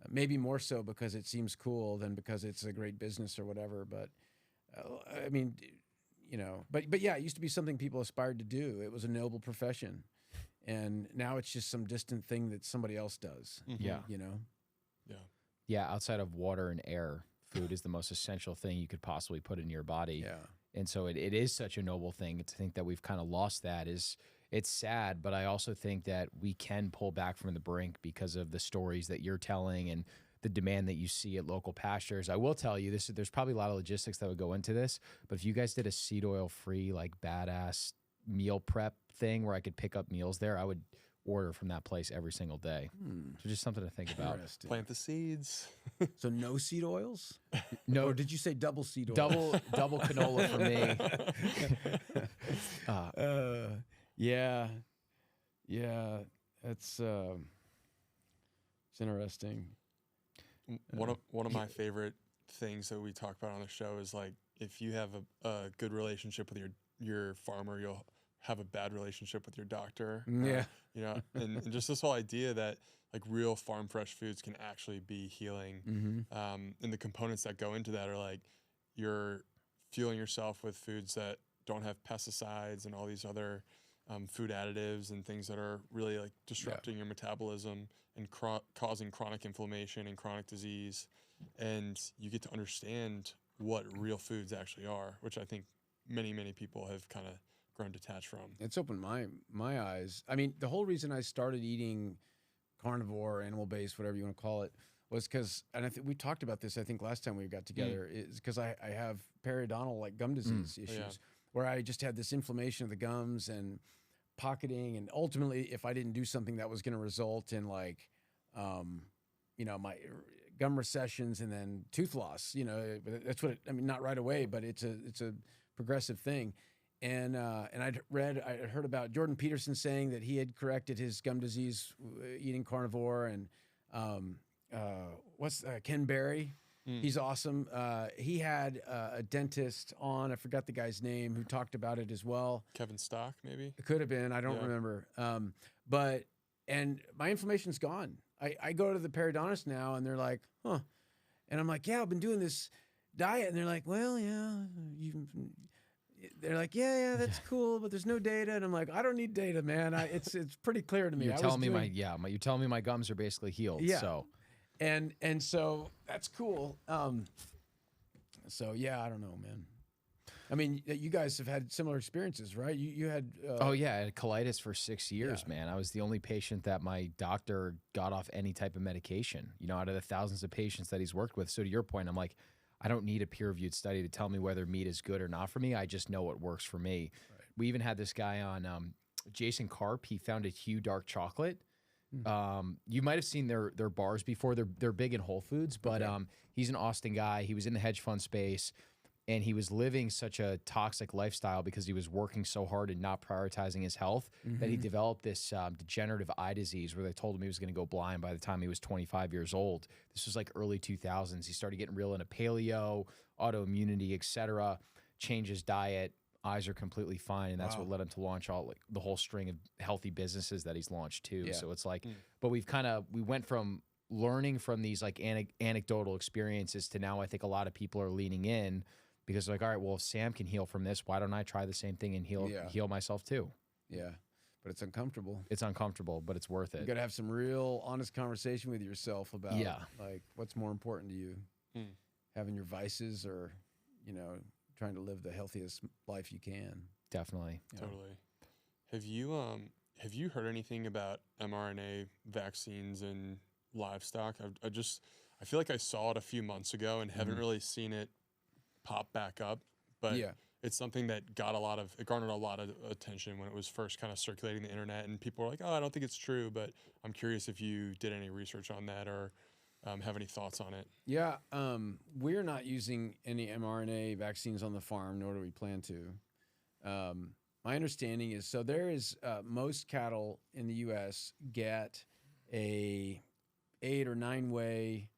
Maybe more so because it seems cool than because it's a great business or whatever. But I mean, you know, but yeah, it used to be something people aspired to do. It was a noble profession, and now it's just some distant thing that somebody else does. Yeah. You know. Yeah. Yeah, outside of water and air, food is the most essential thing you could possibly put in your body. Yeah. And so it is such a noble thing. To think that we've kind of lost that it's sad, but I also think that we can pull back from the brink because of the stories that you're telling and the demand that you see at Local Pastures. I will tell you this, there's probably a lot of logistics that would go into this, but if you guys did a seed oil free, like badass meal prep thing where I could pick up meals there, I would order from that place every single day. So just something to think about. Interesting. Plant the seeds. So no seed oils? No, Or did you say double seed oils? double canola for me. Yeah, it's interesting. One of my favorite things that we talk about on the show is like if you have a good relationship with your farmer, you'll have a bad relationship with your doctor. Yeah. You know, and just this whole idea that like real farm fresh foods can actually be healing. And the components that go into that are like you're fueling yourself with foods that don't have pesticides and all these other food additives and things that are really like disrupting your metabolism and causing chronic inflammation and chronic disease. And you get to understand what real foods actually are, which I think many people have kind of grown detached from. It's opened my eyes. I mean, the whole reason I started eating carnivore, animal-based, whatever you want to call it, was because, and I think we talked about this, I think last time we got together, is because I have periodontal, like gum disease issues, where I just had this inflammation of the gums and pocketing, and ultimately, if I didn't do something, that was going to result in like, you know, my gum recessions and then tooth loss. You know, that's what I mean. Not right away, but it's a progressive thing. And I heard about Jordan Peterson saying that he had corrected his gum disease eating carnivore, and Ken Berry. He's awesome. He had a dentist on, I forgot the guy's name, who talked about it as well. Kevin Stock, maybe? It could have been. I don't remember. And my inflammation's gone. I go to the periodontist now, and they're like, huh. And I'm like, yeah, I've been doing this diet. And they're like, well, yeah. They're like, yeah, that's cool, but there's no data. And I'm like, I don't need data, man. It's pretty clear to me. You're telling me you're telling me my gums are basically healed. Yeah. So. And so that's cool. So yeah, I don't know, man. I mean, you guys have had similar experiences, right? You had oh yeah, I had colitis for 6 years, man. I was the only patient that my doctor got off any type of medication, you know, out of the thousands of patients that he's worked with. So to your point, I'm like, I don't need a peer-reviewed study to tell me whether meat is good or not for me. I just know what works for me. Right. We even had this guy on, Jason Karp. He founded Hue Dark Chocolate. You might have seen their bars before. They're big in Whole Foods, but he's an Austin guy. He was in the hedge fund space, and he was living such a toxic lifestyle because he was working so hard and not prioritizing his health that he developed this degenerative eye disease where they told him he was going to go blind by the time he was 25 years old. This was like early 2000s. He started getting real into paleo, autoimmunity, etc., changed his diet, eyes are completely fine, and that's Wow. what led him to launch all like the whole string of healthy businesses that he's launched too. Yeah. So it's like, but we went from learning from these like anecdotal experiences to now I think a lot of people are leaning in because they're like, all right, well, if Sam can heal from this, why don't I try the same thing and heal myself too? Yeah. But it's uncomfortable. It's uncomfortable, but it's worth it. You got to have some real honest conversation with yourself about like what's more important to you, having your vices or, you know, trying to live the healthiest life you can. Definitely. Yeah. Totally. Have you heard anything about mRNA vaccines in livestock? I feel like I saw it a few months ago and haven't really seen it pop back up, but it's something that garnered a lot of attention when it was first kind of circulating the internet, and people were like, oh, I don't think it's true, but I'm curious if you did any research on that or have any thoughts on it. Yeah. We're not using any mRNA vaccines on the farm, nor do we plan to. My understanding is, so there is, most cattle in the U.S. get a 8 or 9 way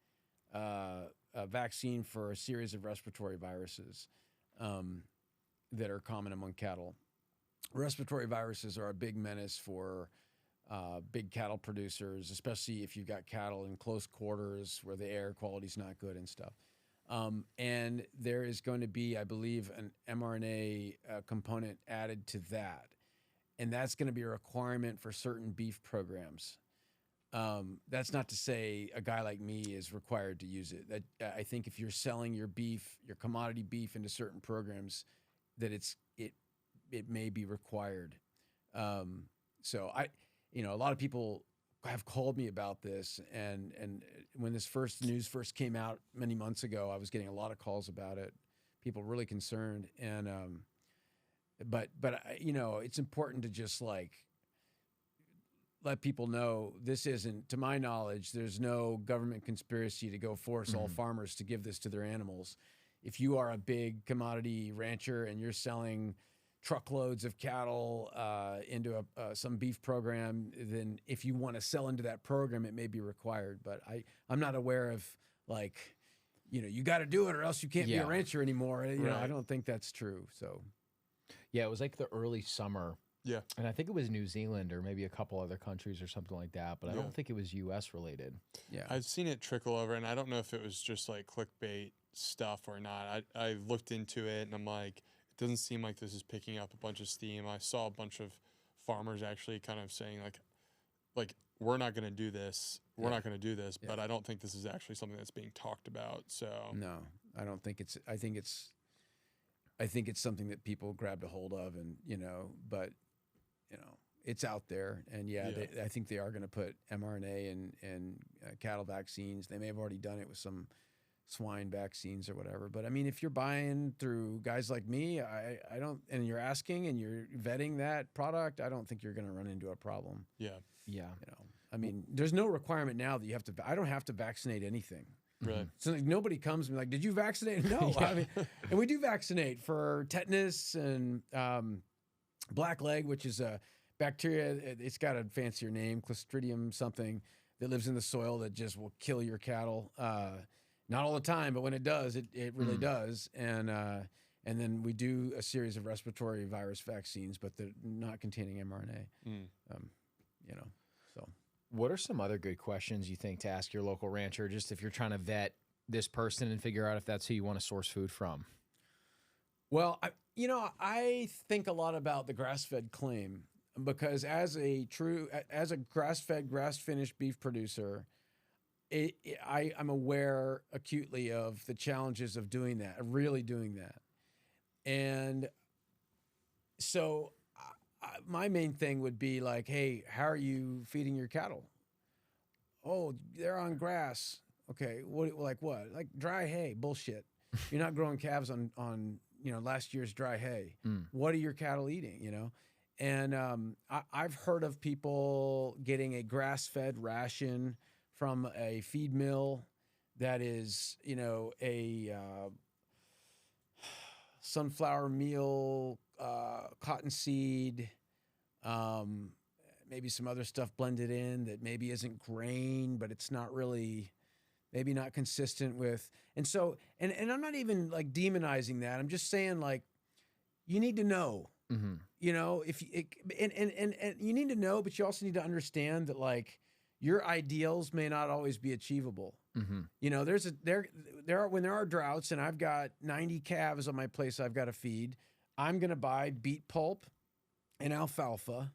a vaccine for a series of respiratory viruses that are common among cattle. Respiratory viruses are a big menace for big cattle producers, especially if you've got cattle in close quarters where the air quality is not good and stuff. And there is going to be, I believe, an mRNA component added to that. And that's going to be a requirement for certain beef programs. That's not to say a guy like me is required to use it. That I think if you're selling your beef, your commodity beef into certain programs, that it may be required. So a lot of people have called me about this, and when this news first came out many months ago, I was getting a lot of calls about it. People really concerned, and but it's important to just like let people know this isn't, to my knowledge, there's no government conspiracy to go force all farmers to give this to their animals. If you are a big commodity rancher and you're selling truckloads of cattle into some beef program, then if you want to sell into that program, it may be required. But I'm not aware of like, you got to do it or else you can't be a rancher anymore. I don't think that's true. So, yeah, it was like the early summer. Yeah. And I think it was New Zealand or maybe a couple other countries or something like that, but I don't think it was U.S. related. Yeah. I've seen it trickle over, and I don't know if it was just like clickbait stuff or not. I looked into it, and I'm like, it doesn't seem like this is picking up a bunch of steam. I saw a bunch of farmers actually kind of saying like we're not going to do this. We're not going to do this, but I don't think this is actually something that's being talked about. So no, I don't think it's, I think it's something that people grabbed a hold of, and, but it's out there, and I think they are going to put mRNA in cattle vaccines. They may have already done it with some swine vaccines or whatever. But I mean, if you're buying through guys like me, I don't, and you're asking and you're vetting that product, I don't think you're going to run into a problem. Yeah. Yeah. I mean, there's no requirement now that you have to, I don't have to vaccinate anything. Right. So like, nobody comes and like, did you vaccinate? No. I mean, and we do vaccinate for tetanus and black leg, which is a bacteria. It's got a fancier name, Clostridium something, that lives in the soil that just will kill your cattle. Not all the time, but when it does, it really does. And then we do a series of respiratory virus vaccines, but they're not containing mRNA. So. What are some other good questions you think to ask your local rancher, just if you're trying to vet this person and figure out if that's who you want to source food from? Well, I think a lot about the grass-fed claim, because as a grass-fed, grass-finished beef producer, I'm aware acutely of the challenges of doing that, of really doing that. And so my main thing would be like, hey, how are you feeding your cattle? Oh, they're on grass. Okay, what? Like dry hay? Bullshit. You're not growing calves on last year's dry hay. What are your cattle eating? And I've heard of people getting a grass-fed ration from a feed mill that is, a sunflower meal, cottonseed, maybe some other stuff blended in that maybe isn't grain, but it's not really, maybe not consistent with. And so, and I'm not even like demonizing that. I'm just saying, like, you need to know. Mm-hmm. You know, if you, and you need to know, but you also need to understand that like your ideals may not always be achievable. Mm-hmm. You know, there are when there are droughts and I've got 90 calves on my place I've got to feed, I'm going to buy beet pulp and alfalfa,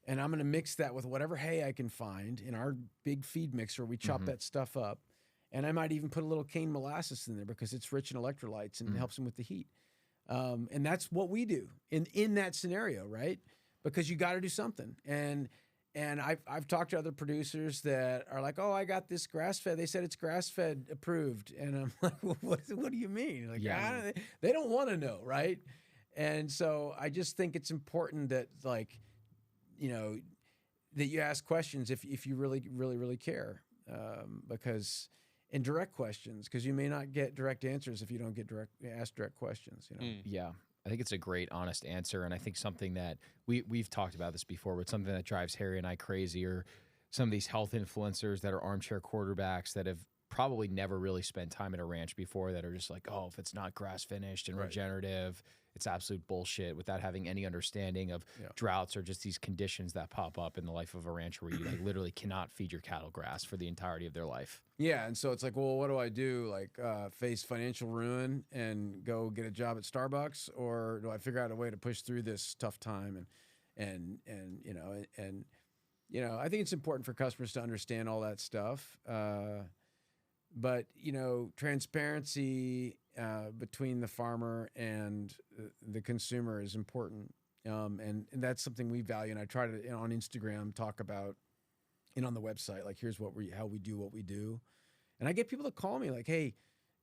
and I'm going to mix that with whatever hay I can find in our big feed mixer. We chop that stuff up, and I might even put a little cane molasses in there because it's rich in electrolytes and it helps them with the heat. And that's what we do in that scenario, right? Because you got to do something. And I've talked to other producers that are like, oh, I got this grass-fed. They said it's grass-fed approved. And I'm like, well, what do you mean? Like, they don't want to know, right? And so I just think it's important that, like, you know, that you ask questions if you really, really, really care. Because in direct questions, because you may not get direct answers if you don't ask direct questions, you know? Yeah. I think it's a great, honest answer. And I think something that we've talked about this before, but something that drives Harry and I crazy are some of these health influencers that are armchair quarterbacks that have probably never really spent time at a ranch before, that are just like, oh, if it's not grass finished and regenerative, it's absolute bullshit, without having any understanding of droughts or just these conditions that pop up in the life of a rancher where you like literally cannot feed your cattle grass for the entirety of their life. Yeah, and so it's like, well, what do I do? Like, face financial ruin and go get a job at Starbucks, or do I figure out a way to push through this tough time? And you know, I think it's important for customers to understand all that stuff. But you know, transparency between the farmer and the consumer is important, and that's something we value. And I try to, on Instagram, talk about, and on the website, like, here's how we do what we do. And I get people to call me like, hey,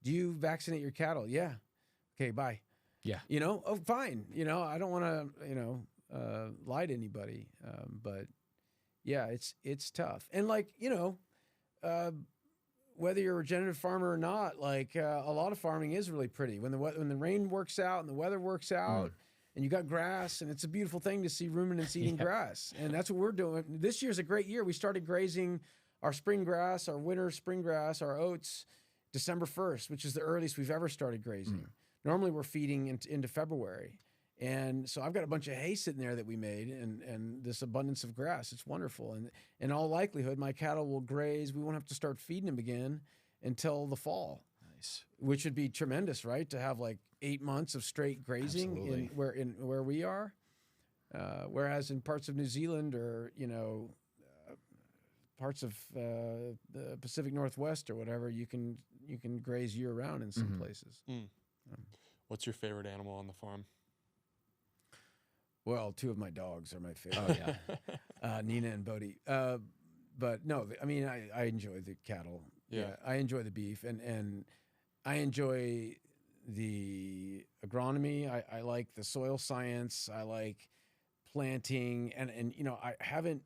do you vaccinate your cattle? Yeah. Okay, bye. Yeah. You know, oh, fine. You know, I don't want to, you know, lie to anybody. But yeah, it's tough. And like, you know, whether you're a regenerative farmer or not, like a lot of farming is really pretty. When the rain works out and the weather works out, and you got grass, and it's a beautiful thing to see ruminants eating grass. And that's what we're doing. This year's a great year. We started grazing our spring grass, our winter spring grass, our oats, December 1st, which is the earliest we've ever started grazing. Normally we're feeding into February. And so I've got a bunch of hay sitting there that we made, and this abundance of grass. It's wonderful. And in all likelihood, my cattle will graze. We won't have to start feeding them again until the fall. Nice. Which would be tremendous, right? To have like 8 months of straight grazing where we are. Whereas in parts of New Zealand, or, you know, parts of the Pacific Northwest or whatever, you can graze year round in some places. What's your favorite animal on the farm? Well, two of my dogs are my favorite. Oh, yeah. Nina and Bodie. But no, I mean, I enjoy the cattle. Yeah. I enjoy the beef, and I enjoy the agronomy. I like the soil science. I like planting, and you know, I haven't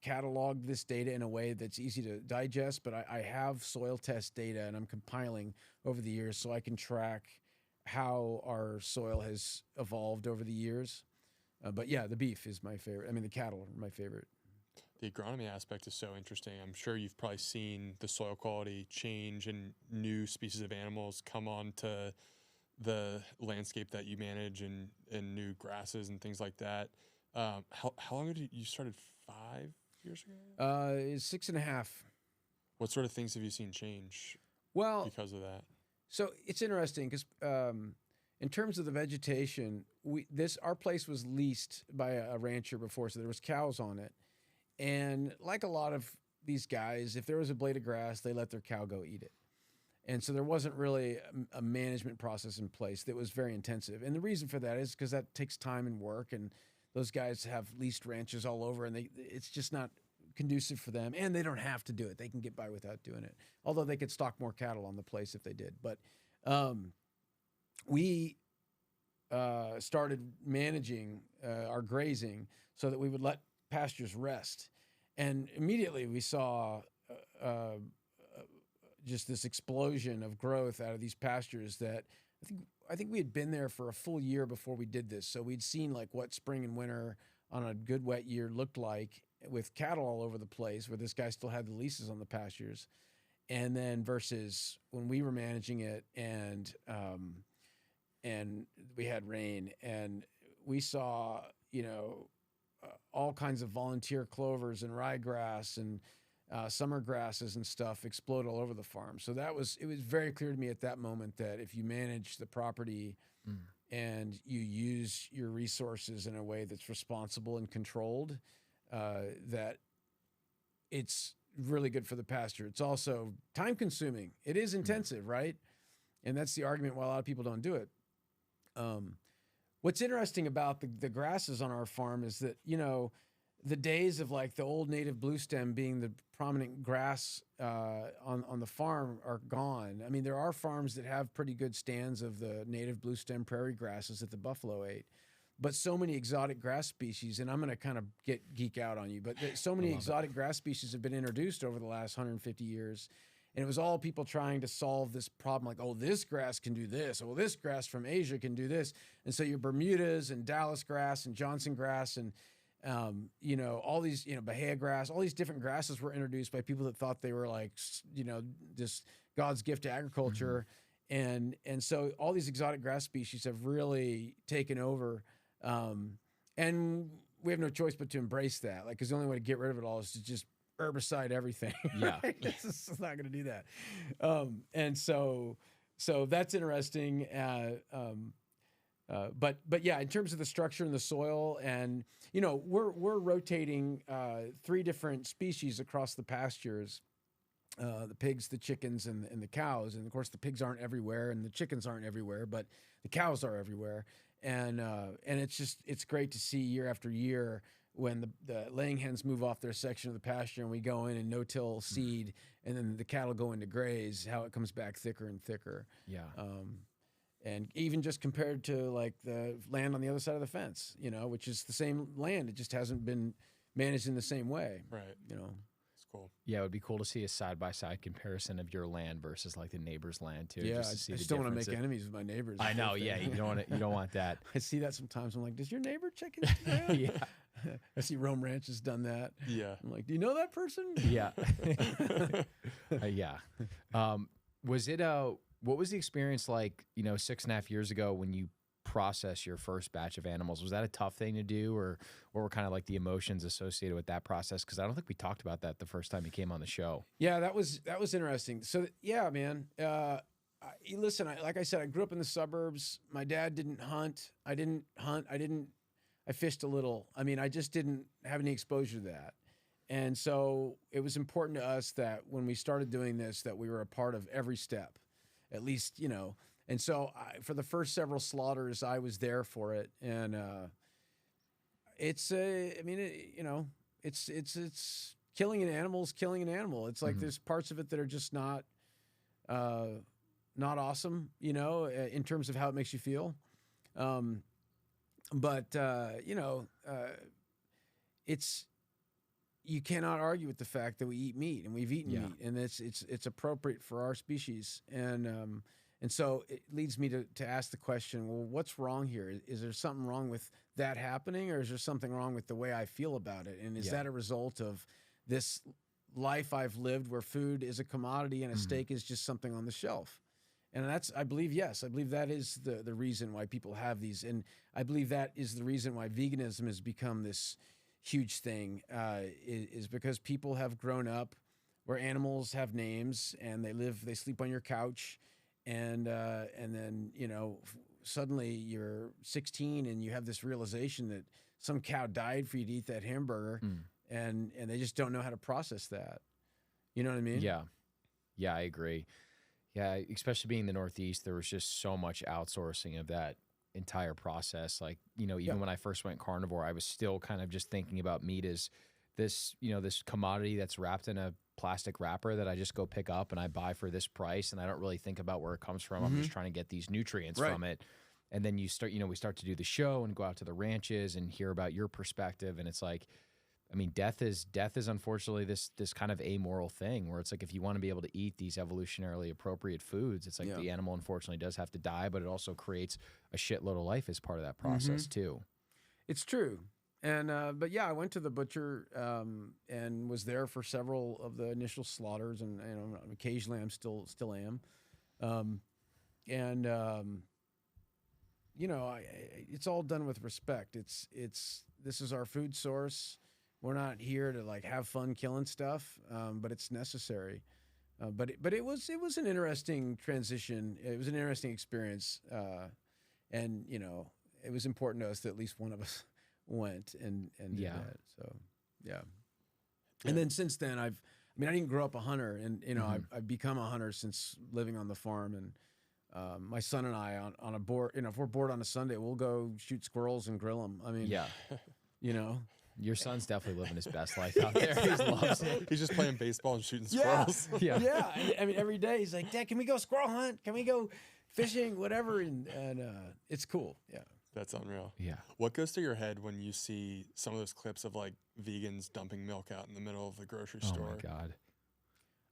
cataloged this data in a way that's easy to digest, but I have soil test data, and I'm compiling over the years so I can track how our soil has evolved over the years. But yeah, the beef is my favorite. I mean, the cattle are my favorite. The agronomy aspect is so interesting. I'm sure you've probably seen the soil quality change and new species of animals come onto the landscape that you manage, and new grasses and things like that. How long ago you started? 5 years ago? 6.5. What sort of things have you seen change because of that? So it's interesting because in terms of the vegetation, our place was leased by a rancher before, so there was cows on it. And like a lot of these guys, if there was a blade of grass, they let their cow go eat it. And so there wasn't really a management process in place that was very intensive. And the reason for that is because that takes time and work, and those guys have leased ranches all over, and it's just not conducive for them. And they don't have to do it. They can get by without doing it. Although they could stock more cattle on the place if they did. But we started managing our grazing so that we would let pastures rest. And immediately we saw just this explosion of growth out of these pastures that I think we had been there for a full year before we did this. So we'd seen like what spring and winter on a good wet year looked like with cattle all over the place, where this guy still had the leases on the pastures. And then versus when we were managing it, and and we had rain, and we saw, all kinds of volunteer clovers and ryegrass and summer grasses and stuff explode all over the farm. So it was very clear to me at that moment that if you manage the property and you use your resources in a way that's responsible and controlled, that it's really good for the pasture. It's also time consuming. It is intensive, right? And that's the argument why a lot of people don't do it. What's interesting about the grasses on our farm is that, the days of like the old native bluestem being the prominent grass on the farm are gone. I mean, there are farms that have pretty good stands of the native bluestem prairie grasses that the buffalo ate, but so many exotic grass species, and I'm going to kind of geek out on you, but so many exotic grass species have been introduced over the last 150 years. And it was all people trying to solve this problem, like, oh, this grass can do this. Oh, this grass from Asia can do this. And so your Bermudas and Dallas grass and Johnson grass and, all these, Bahia grass, all these different grasses were introduced by people that thought they were like, just God's gift to agriculture. And so all these exotic grass species have really taken over. And we have no choice but to embrace that. Like, because the only way to get rid of it all is to just herbicide everything. Yeah. Right? It's not going to do that. And so that's interesting. But yeah, in terms of the structure and the soil, and we're rotating 3 different species across the pastures: the pigs, the chickens, and the cows. And of course, the pigs aren't everywhere, and the chickens aren't everywhere, but the cows are everywhere. And it's great to see year after year when the laying hens move off their section of the pasture and we go in and no-till seed, and then the cattle go into graze, how it comes back thicker and thicker. Yeah. And even just compared to like the land on the other side of the fence, which is the same land. It just hasn't been managed in the same way. Right. It's cool. Yeah, it would be cool to see a side-by-side comparison of your land versus like the neighbor's land too. Yeah, just to see I the still want to difference make enemies with my neighbors. I know. Yeah, you don't want that. I see that sometimes. I'm like, does your neighbor check in? Yeah. I see Rome Ranch has done that. Yeah. I'm like, do you know that person? Yeah. Yeah. What was the experience like, 6.5 years ago when you process your first batch of animals? Was that a tough thing to do, or what were kind of like the emotions associated with that process? Because I don't think we talked about that the first time you came on the show. Yeah, that was interesting. So yeah, man. Listen, like I said, I grew up in the suburbs. My dad didn't hunt. I didn't hunt. I fished a little. I mean, I just didn't have any exposure to that. And so it was important to us that when we started doing this, that we were a part of every step, at least, And so for the first several slaughters, I was there for it. And it's killing an animal is killing an animal. It's like there's parts of it that are just not awesome, in terms of how it makes you feel. It's, you cannot argue with the fact that we eat meat and we've eaten meat, and it's appropriate for our species. And so it leads me to ask the question, well, what's wrong here? Is there something wrong with that happening, or is there something wrong with the way I feel about it? And is that a result of this life I've lived where food is a commodity and a steak is just something on the shelf? And I believe that is the reason why people have these. And I believe that is the reason why veganism has become this huge thing, is because people have grown up where animals have names and they sleep on your couch. And then, suddenly you're 16 and you have this realization that some cow died for you to eat that hamburger, and they just don't know how to process that. You know what I mean? Yeah. Yeah, I agree. Yeah, especially being in the Northeast, there was just so much outsourcing of that entire process. Like, even when I first went carnivore, I was still kind of just thinking about meat as this, this commodity that's wrapped in a plastic wrapper that I just go pick up and I buy for this price, and I don't really think about where it comes from. I'm just trying to get these nutrients from it. And then we start to do the show and go out to the ranches and hear about your perspective, and it's like, I mean, death is unfortunately this kind of amoral thing where it's like, if you want to be able to eat these evolutionarily appropriate foods, it's like the animal unfortunately does have to die, but it also creates a shitload of life as part of that process too. It's true. And but yeah, I went to the butcher and was there for several of the initial slaughters, and occasionally I'm still am. you know, it's all done with respect. This is our food source. We're not here to like have fun killing stuff, but it's necessary. But it was an interesting transition. It was an interesting experience, and you know, it was important to us that at least one of us went and did that. So yeah. And then since then, I didn't grow up a hunter, and you know, I've become a hunter since living on the farm. And my son and I on a board, you know, if we're bored on a Sunday, we'll go shoot squirrels and grill them. I mean, Yeah. you know. Your son's definitely living his best life out there. He loves it. He's just playing baseball and shooting squirrels. Yeah. Yeah. I mean, every day he's like, Dad, can we go squirrel hunt? Can we go fishing? Whatever. And it's cool. Yeah. That's unreal. Yeah. What goes through your head when you see some of those clips of like vegans dumping milk out in the middle of the grocery store? Oh my God.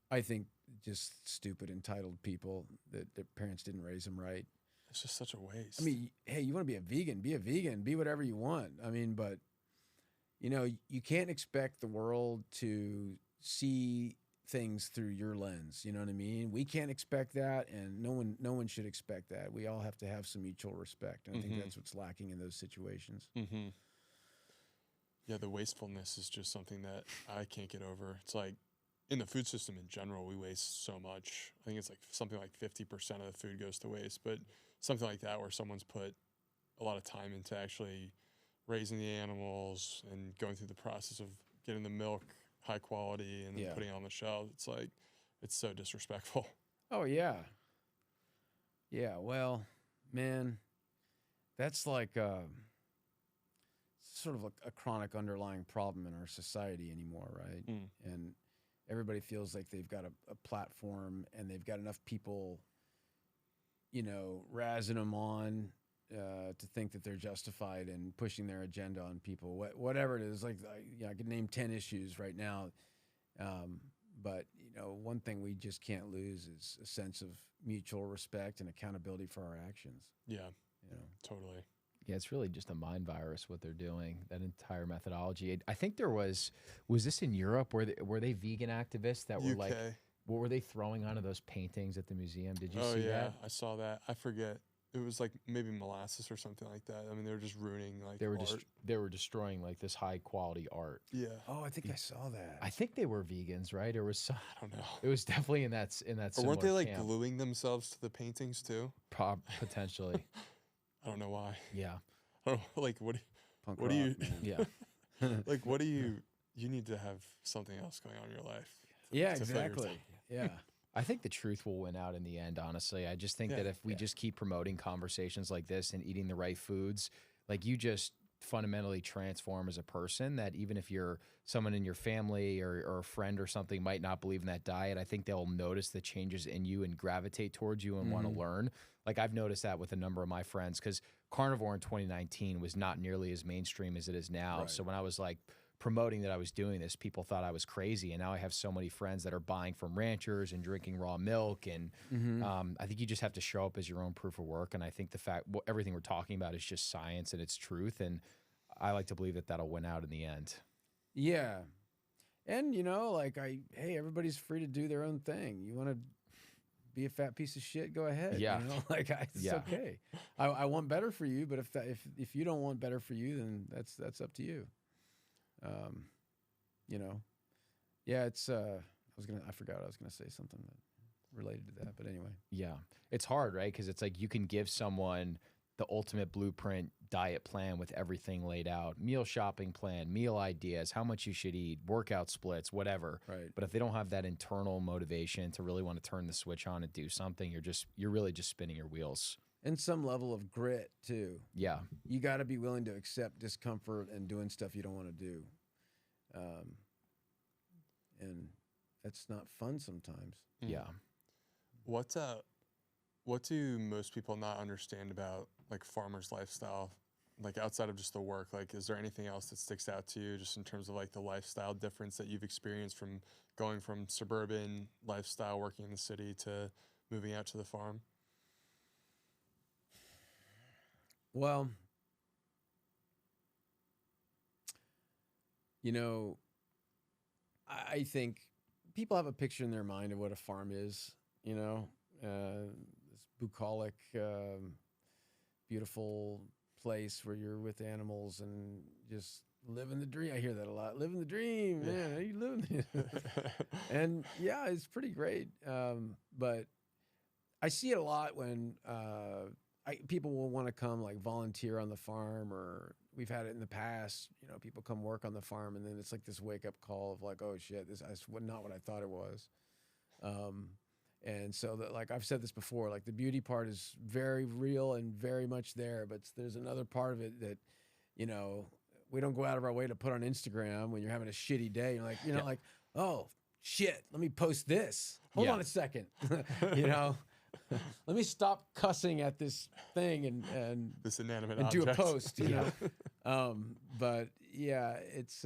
I think just stupid, entitled people that their parents didn't raise them right. It's just such a waste. I mean, hey, you want to be a vegan, be whatever you want. I mean, but you know, you can't expect the world to see things through your lens. You know what I mean? We can't expect that, and no one should expect that. We all have to have some mutual respect, and I think that's what's lacking in those situations. Yeah, the wastefulness is just something that I can't get over. It's like in the food system in general, we waste so much. I think it's like something like 50% of the food goes to waste, but something like that where someone's put a lot of time into actually raising the animals and going through the process of getting the milk high quality and then putting it on the shelf. It's like, it's so disrespectful. Oh yeah. Yeah. Well, man, that's like sort of a chronic underlying problem in our society anymore. Right. And everybody feels like they've got a platform and they've got enough people, you know, razzing them on, to think that they're justified in pushing their agenda on people, whatever it is. Like, I could name 10 issues right now, but you know, one thing we just can't lose is a sense of mutual respect and accountability for our actions. Yeah, you know, totally. Yeah, it's really just a mind virus what they're doing. That entire methodology. I think there was this in Europe? Were they vegan activists that were UK. like, what were they throwing onto those paintings at the museum? Did you see yeah, that? I saw that. I forget. It was like maybe molasses or something like that. I mean, they were just ruining like art. They were destroying like this high quality art. Yeah. Oh, I think I saw that. I think they were vegans, right? Or was some, I don't know. it was definitely in that Or weren't they like camp. gluing themselves to the paintings too? Potentially. I don't know why. Yeah. I don't know, like what Punk do rock, you man. Yeah. like what do you need to have something else going on in your life. Yeah, to fill your exactly. time. Yeah. I think the truth will win out in the end, honestly. I just think that if we just keep promoting conversations like this and eating the right foods, like you just fundamentally transform as a person, that even if you're someone in your family or a friend or something might not believe in that diet, I think they'll notice the changes in you and gravitate towards you and want to learn. Like I've noticed that with a number of my friends, because carnivore in 2019 was not nearly as mainstream as it is now. Right. So when I was like promoting that I was doing this, people thought I was crazy. And now I have so many friends that are buying from ranchers and drinking raw milk. And I think you just have to show up as your own proof of work. And I think the fact, everything we're talking about is just science and it's truth. And I like to believe that that'll win out in the end. Yeah. And, you know, like hey, everybody's free to do their own thing. You want to be a fat piece of shit, go ahead. Yeah. You know, like it's okay. I want better for you, but if you don't want better for you, then that's up to you. You know, yeah, it's, I forgot I was going to say something that related to that, but anyway. Yeah. It's hard, right? Because it's like you can give someone the ultimate blueprint diet plan with everything laid out, meal shopping plan, meal ideas, how much you should eat, workout splits, whatever. Right. But if they don't have that internal motivation to really want to turn the switch on and do something, you're really just spinning your wheels. And some level of grit too. Yeah. You got to be willing to accept discomfort and doing stuff you don't want to do. And that's not fun sometimes. Yeah. What do most people not understand about like farmers' lifestyle? Like outside of just the work, like is there anything else that sticks out to you just in terms of like the lifestyle difference that you've experienced from going from suburban lifestyle, working in the city, to moving out to the farm? Well, you know, I think people have a picture in their mind of what a farm is, you know, this bucolic, beautiful place where you're with animals and just living the dream. I hear that a lot. Living the dream, man. How you living? And yeah, it's pretty great. But I see it a lot when people will want to come like volunteer on the farm, or we've had it in the past. You know, people come work on the farm, and then it's like this wake up call of like, oh shit, this is not what I thought it was. And so that, like I've said this before, like the beauty part is very real and very much there, but there's another part of it that, you know, we don't go out of our way to put on Instagram when you're having a shitty day. You're like, you know, like, oh shit, let me post this. Hold on a second, you know. Let me stop cussing at this thing and this inanimate and object. do a post, you know. But yeah, it's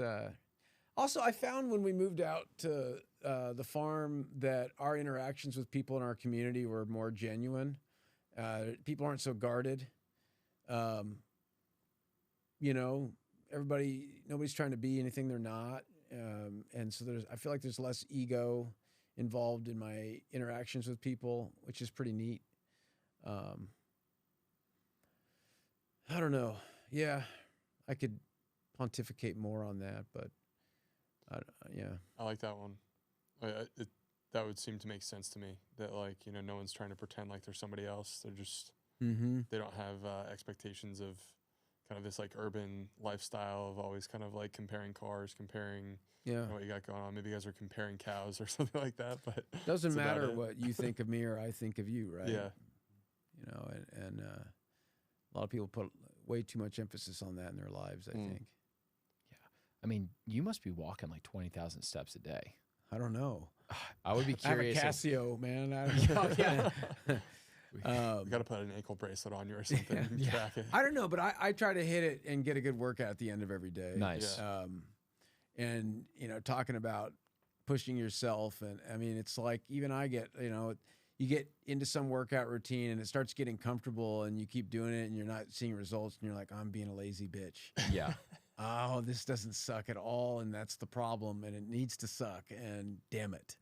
also I found when we moved out to the farm that our interactions with people in our community were more genuine. People aren't so guarded. You know, nobody's trying to be anything they're not, and so I feel like there's less ego involved in my interactions with people, which is pretty neat. I don't know. Yeah, I could pontificate more on that, but yeah. I like that one. That would seem to make sense to me. That, like, you know, no one's trying to pretend like they're somebody else. They're just they don't have expectations of kind of this like urban lifestyle of always kind of like comparing cars, comparing you know, what you got going on. Maybe you guys are comparing cows or something like that. But doesn't matter what you think of me or I think of you, right? Yeah. You know, and a lot of people put way too much emphasis on that in their lives, I think. Yeah. I mean, you must be walking like 20,000 steps a day. I don't know. I would be curious. I have a Casio, man. You got to put an ankle bracelet on you or something. And track it. I don't know, but I try to hit it and get a good workout at the end of every day. Nice. And, you know, talking about pushing yourself. And I mean, it's like, even I get, you know, you get into some workout routine and it starts getting comfortable and you keep doing it and you're not seeing results and you're like, I'm being a lazy bitch. Yeah. Oh, this doesn't suck at all. And that's the problem. And it needs to suck. And damn it.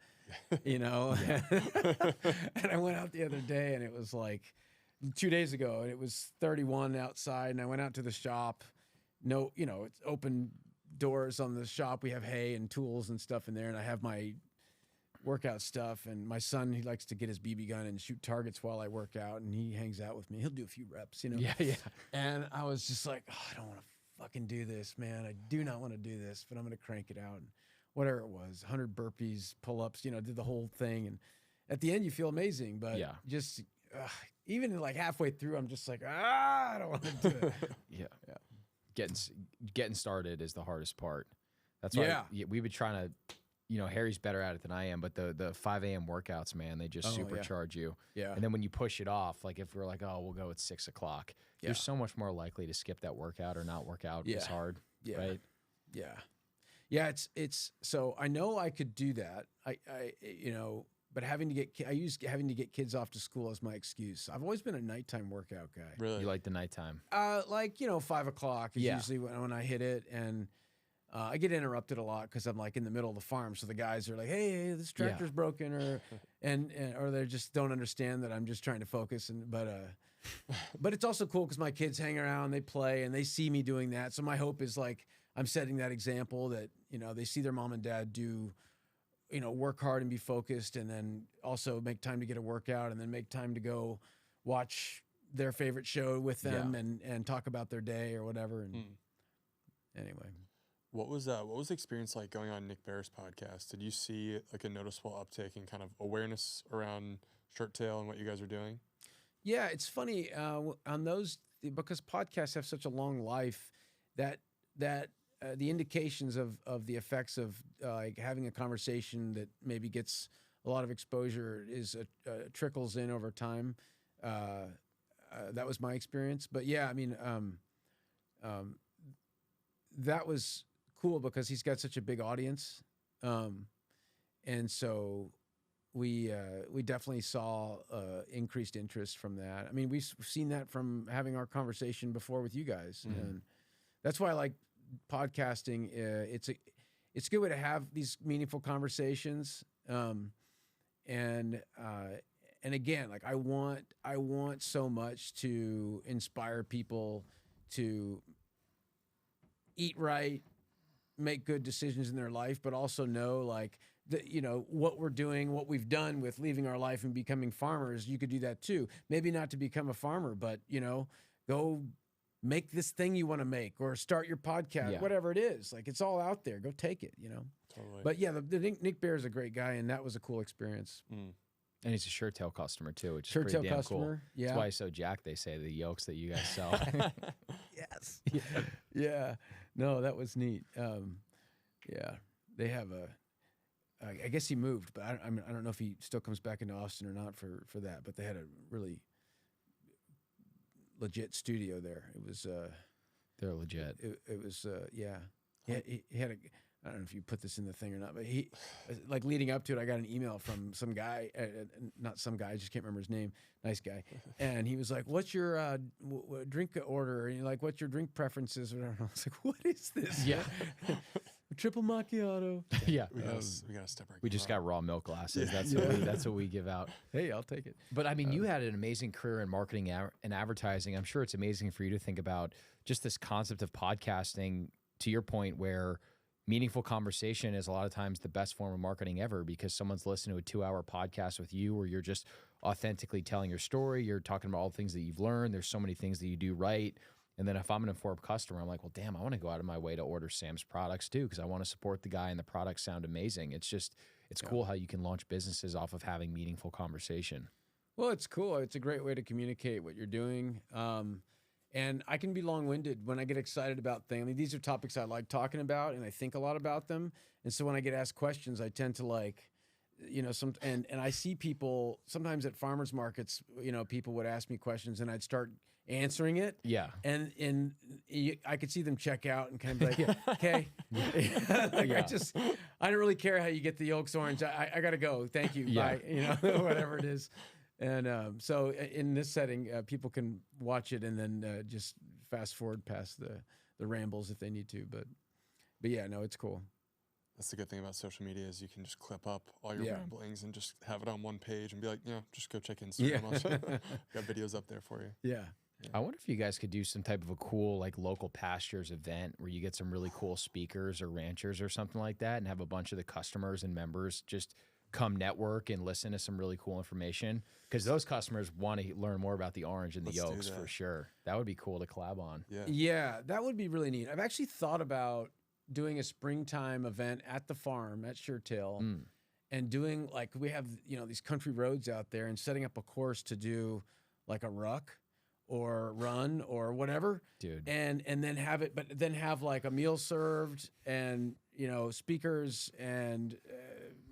You know? And I went out the other day and it was like 2 days ago and it was 31 outside and I went out to the shop. No, you know, it's open doors on the shop. We have hay and tools and stuff in there. And I have my workout stuff. And my son, he likes to get his BB gun and shoot targets while I work out. And he hangs out with me. He'll do a few reps, you know? Yeah. And I was just like, oh, I don't want to fucking do this, man. I do not want to do this, but I'm going to crank it out. And whatever it was, 100 burpees, pull-ups, you know, did the whole thing. And at the end, you feel amazing. But just even like halfway through, I'm just like, I don't want to do it. Yeah. Getting started is the hardest part. That's why we've been trying to, you know, Harry's better at it than I am, but the 5 a.m. workouts, man, they just supercharge you. Yeah. And then when you push it off, like if we're like, oh, we'll go at 6 o'clock, you're so much more likely to skip that workout or not work out as hard. Yeah. Right. Yeah. Yeah. It's so I know I could do that. I you know, but having to get kids off to school as my excuse. I've always been a nighttime workout guy. Really? You like the nighttime? Like, you know, 5 o'clock is usually when I hit it. And I get interrupted a lot because I'm like in the middle of the farm. So the guys are like, hey, this tractor's broken, or they just don't understand that I'm just trying to focus. But it's also cool because my kids hang around, they play, and they see me doing that. So my hope is like I'm setting that example that, you know, they see their mom and dad do, you know, work hard and be focused, and then also make time to get a workout, and then make time to go watch their favorite show with them and talk about their day or whatever. And anyway. What was the experience like going on Nick Bear's podcast? Did you see like a noticeable uptick in kind of awareness around Shirttail and what you guys are doing? Yeah, it's funny on those, because podcasts have such a long life that the indications of the effects of like having a conversation that maybe gets a lot of exposure is trickles in over time. That was my experience, but yeah, I mean, that was cool because he's got such a big audience, and so we definitely saw increased interest from that. I mean, we've seen that from having our conversation before with you guys, and that's why I like podcasting. It's a good way to have these meaningful conversations, and again, like I want so much to inspire people to eat right, make good decisions in their life, but also know like that, you know, what we're doing, what we've done with leaving our life and becoming farmers, you could do that too. Maybe not to become a farmer, but you know, go make this thing you want to make or start your podcast, whatever it is. Like it's all out there. Go take it, you know? Totally. But yeah, the Nick Bear is a great guy, and that was a cool experience. And he's a Shirttail customer too, which is pretty damn cool. Yeah. That's why he's so jacked, they say, the yolks that you guys sell. Yes. Yeah. No, that was neat. Yeah. They have I guess he moved, but I don't know if he still comes back into Austin or not for that, but they had a really legit studio there. It was They're legit. it was yeah. He had a, I don't know if you put this in the thing or not, but he, like leading up to it, I got an email from some guy, not some guy, I just can't remember his name, nice guy. And he was like, what's your drink order? And you're like, what's your drink preferences? And I was like, what is this? Yeah. Triple macchiato. Yeah. We gotta step our We just got raw milk glasses. Yeah. That's what we give out. Hey, I'll take it. But I mean, you had an amazing career in marketing and advertising. I'm sure it's amazing for you to think about just this concept of podcasting, to your point, where meaningful conversation is a lot of times the best form of marketing ever, because someone's listening to a 2-hour podcast with you where you're just authentically telling your story. You're talking about all the things that you've learned. There's so many things that you do right. And then if I'm an informed customer, I'm like, well, damn, I want to go out of my way to order Sam's products too, because I want to support the guy and the products sound amazing. It's just, it's cool how you can launch businesses off of having meaningful conversation. Well, it's cool. It's a great way to communicate what you're doing. And I can be long-winded when I get excited about things. I mean, these are topics I like talking about, and I think a lot about them. And so when I get asked questions, I tend to like, you know, and I see people sometimes at farmers markets, you know, people would ask me questions and I'd start answering it. Yeah. And I could see them check out and kind of be like, okay. Like I don't really care how you get the yolks orange. I got to go. Thank you. Bye. You know, whatever it is. And so in this setting, people can watch it and then just fast forward past the rambles if they need to. But yeah, no, it's cool. That's the good thing about social media is you can just clip up all your ramblings and just have it on one page and be like, just go check Instagram. Got videos up there for you. Yeah. I wonder if you guys could do some type of a cool like Local Pastures event where you get some really cool speakers or ranchers or something like that and have a bunch of the customers and members just come network and listen to some really cool information, because those customers want to learn more about the orange and the yolks for sure. That would be cool to collab on. Yeah, that would be really neat. I've actually thought about doing a springtime event at the farm at Shirttail and doing like, we have, you know, these country roads out there, and setting up a course to do like a ruck or run or whatever, dude, and then have it, but then have like a meal served and, you know, speakers and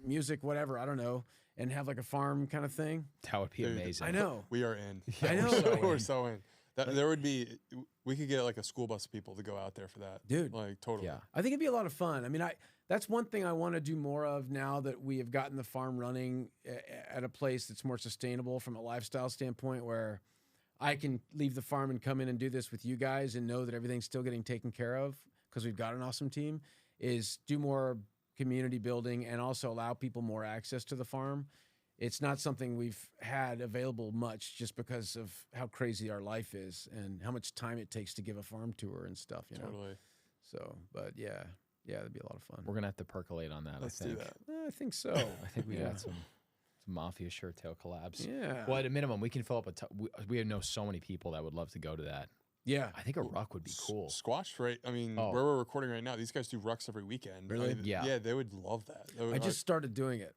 music, whatever, I don't know, and have like a farm kind of thing. That would be amazing. I know. We are in. I know. We're so in. There would be, we could get like a school bus of people to go out there for that. Dude. Like totally. Yeah. I think it'd be a lot of fun. I mean, that's one thing I want to do more of now that we have gotten the farm running at a place that's more sustainable from a lifestyle standpoint, where I can leave the farm and come in and do this with you guys and know that everything's still getting taken care of because we've got an awesome team, is do more community building and also allow people more access to the farm. It's not something we've had available much just because of how crazy our life is and how much time it takes to give a farm tour and stuff, you know? Totally. So, but yeah, that'd be a lot of fun. We're going to have to percolate on that, Let's I think. do that. I think so. I think we got some Mafia Shirttail collabs. Yeah. Well, at a minimum, we can fill up we know so many people that would love to go to that. Yeah. I think a ruck would be cool. Squash, right? I mean, where we're recording right now, these guys do rucks every weekend. Really? I mean, Yeah. Yeah, they would love that. I just started doing it.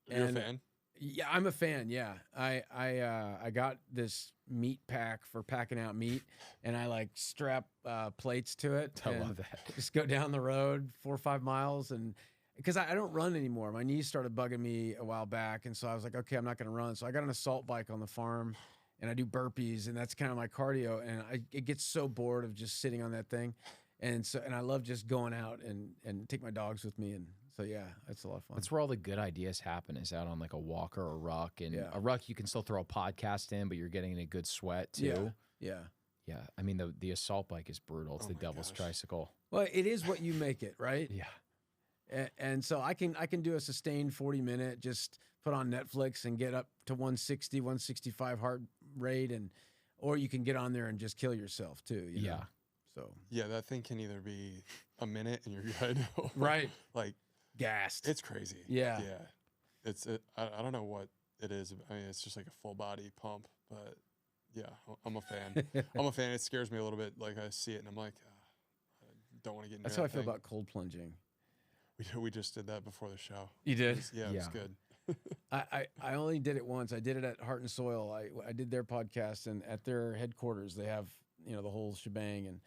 You're a fan? Yeah, I'm a fan. Yeah, I got this meat pack for packing out meat, and I like strap plates to it. I love that. Just go down the road 4 or 5 miles, and because I don't run anymore, my knees started bugging me a while back, and so I was like, okay, I'm not going to run. So I got an assault bike on the farm, and I do burpees, and that's kind of my cardio. And it gets so bored of just sitting on that thing, and I love just going out and take my dogs with me, and so yeah, it's a lot of fun. That's where all the good ideas happen, is out on like a walk or a ruck. And a ruck, you can still throw a podcast in, but you're getting a good sweat too. Yeah. I mean, the assault bike is brutal. It's the devil's tricycle. Well, it is what you make it, right? Yeah. And so I can do a sustained 40-minute, just put on Netflix and get up to 160, 165 heart rate, or you can get on there and just kill yourself too. You know? So yeah, that thing can either be a minute and you're good, or right, like gassed. it's crazy. Yeah. I don't know what it is. I mean, it's just like a full body pump, but yeah, I'm a fan. I'm a fan. It scares me a little bit. Like I see it and I'm like, I don't want to get into That's that how I feel thing. about cold plunging. We just did that before the show. You did? It was good. I only did it once. I did it at Heart and Soil. I did their podcast, and at their headquarters they have the whole shebang,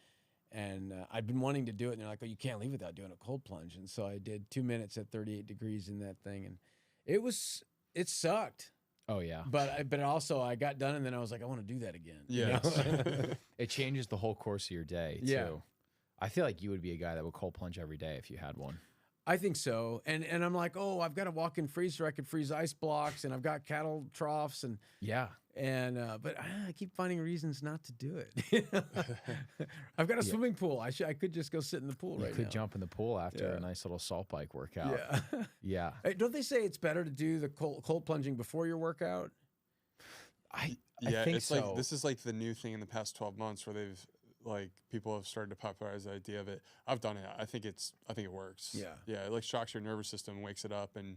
and I'd been wanting to do it, and they're like, oh, you can't leave without doing a cold plunge. And so I did 2 minutes at 38 degrees in that thing, and it sucked. Oh yeah. But also I got done, and then I was like, I want to do that again. Yeah. It changes the whole course of your day too. Yeah. I feel like you would be a guy that would cold plunge every day if you had one. I think so. And I'm like, oh, I've got a walk-in freezer. I could freeze ice blocks, and I've got cattle troughs, and but I keep finding reasons not to do it. I've got a swimming pool. I could just go sit in the pool right now. You could jump in the pool after a nice little salt bike workout. Yeah. Yeah. Hey, don't they say it's better to do the cold plunging before your workout? I Yeah, think it's so. like this is like the new thing in the past 12 months where they've like people have started to popularize the idea of it. I've done it. I think it works. Yeah. Yeah, it like shocks your nervous system, wakes it up, and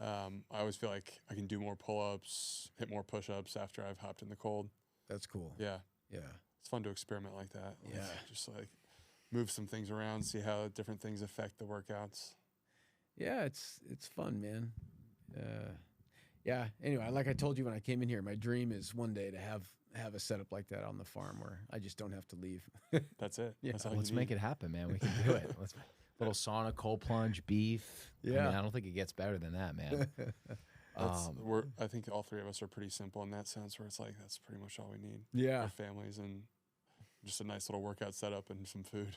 I always feel like I can do more pull-ups, hit more push-ups after I've hopped in the cold. That's cool. Yeah. Yeah. It's fun to experiment like that. Yeah. Just like move some things around, see how different things affect the workouts. Yeah, it's fun, man. Yeah. Anyway, like I told you when I came in here, my dream is one day to have a setup like that on the farm where I just don't have to leave. That's it. Yeah. That's all Let's you make need. it happen, man. We can do it. Let's little sauna, cold plunge, beef. Yeah. I mean, I don't think it gets better than that, man. I think all three of us are pretty simple in that sense where it's like that's pretty much all we need. Yeah. Our families and just a nice little workout setup and some food.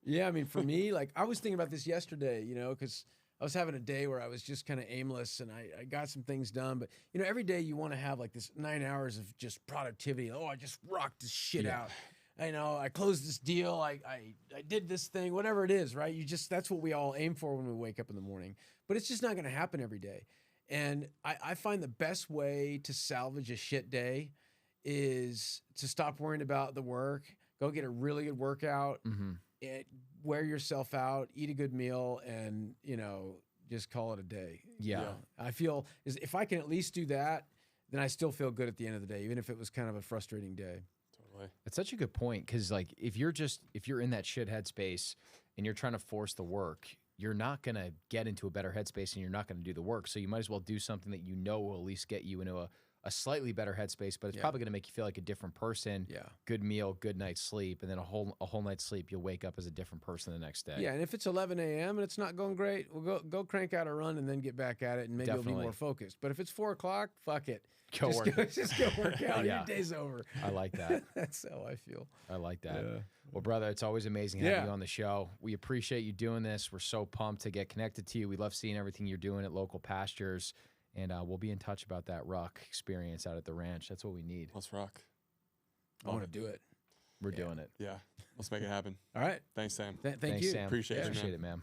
Yeah, I mean, for me, like I was thinking about this yesterday, because I was having a day where I was just kind of aimless and I got some things done. But, every day you want to have like this 9 hours of just productivity. Oh, I just rocked this shit out. I closed this deal. I did this thing, whatever it is, right? That's what we all aim for when we wake up in the morning. But it's just not going to happen every day. And I find the best way to salvage a shit day is to stop worrying about the work, go get a really good workout, wear yourself out, eat a good meal, and, just call it a day. Yeah. I feel if I can at least do that, then I still feel good at the end of the day, even if it was kind of a frustrating day. Totally. It's such a good point because, like, if you're in that shit headspace and you're trying to force the work, you're not going to get into a better headspace and you're not going to do the work. So you might as well do something that will at least get you into a slightly better headspace, but it's probably going to make you feel like a different person. Yeah. Good meal, good night's sleep, and then a whole night's sleep, you'll wake up as a different person the next day. Yeah, and if it's 11 a.m. and it's not going great, we'll go crank out a run and then get back at it, and maybe you'll be more focused. But if it's 4 o'clock, fuck it. Just go work out. Yeah. Your day's over. I like that. That's how I feel. I like that. Yeah. Well, brother, it's always amazing having you on the show. We appreciate you doing this. We're so pumped to get connected to you. We love seeing everything you're doing at Local Pastures. And we'll be in touch about that ruck experience out at the ranch. That's what we need. Let's rock. I want to do it. We're doing it. Yeah. Let's make it happen. All right. Thanks, Sam. Thank Thanks, you. Sam. Appreciate you, Appreciate it, man.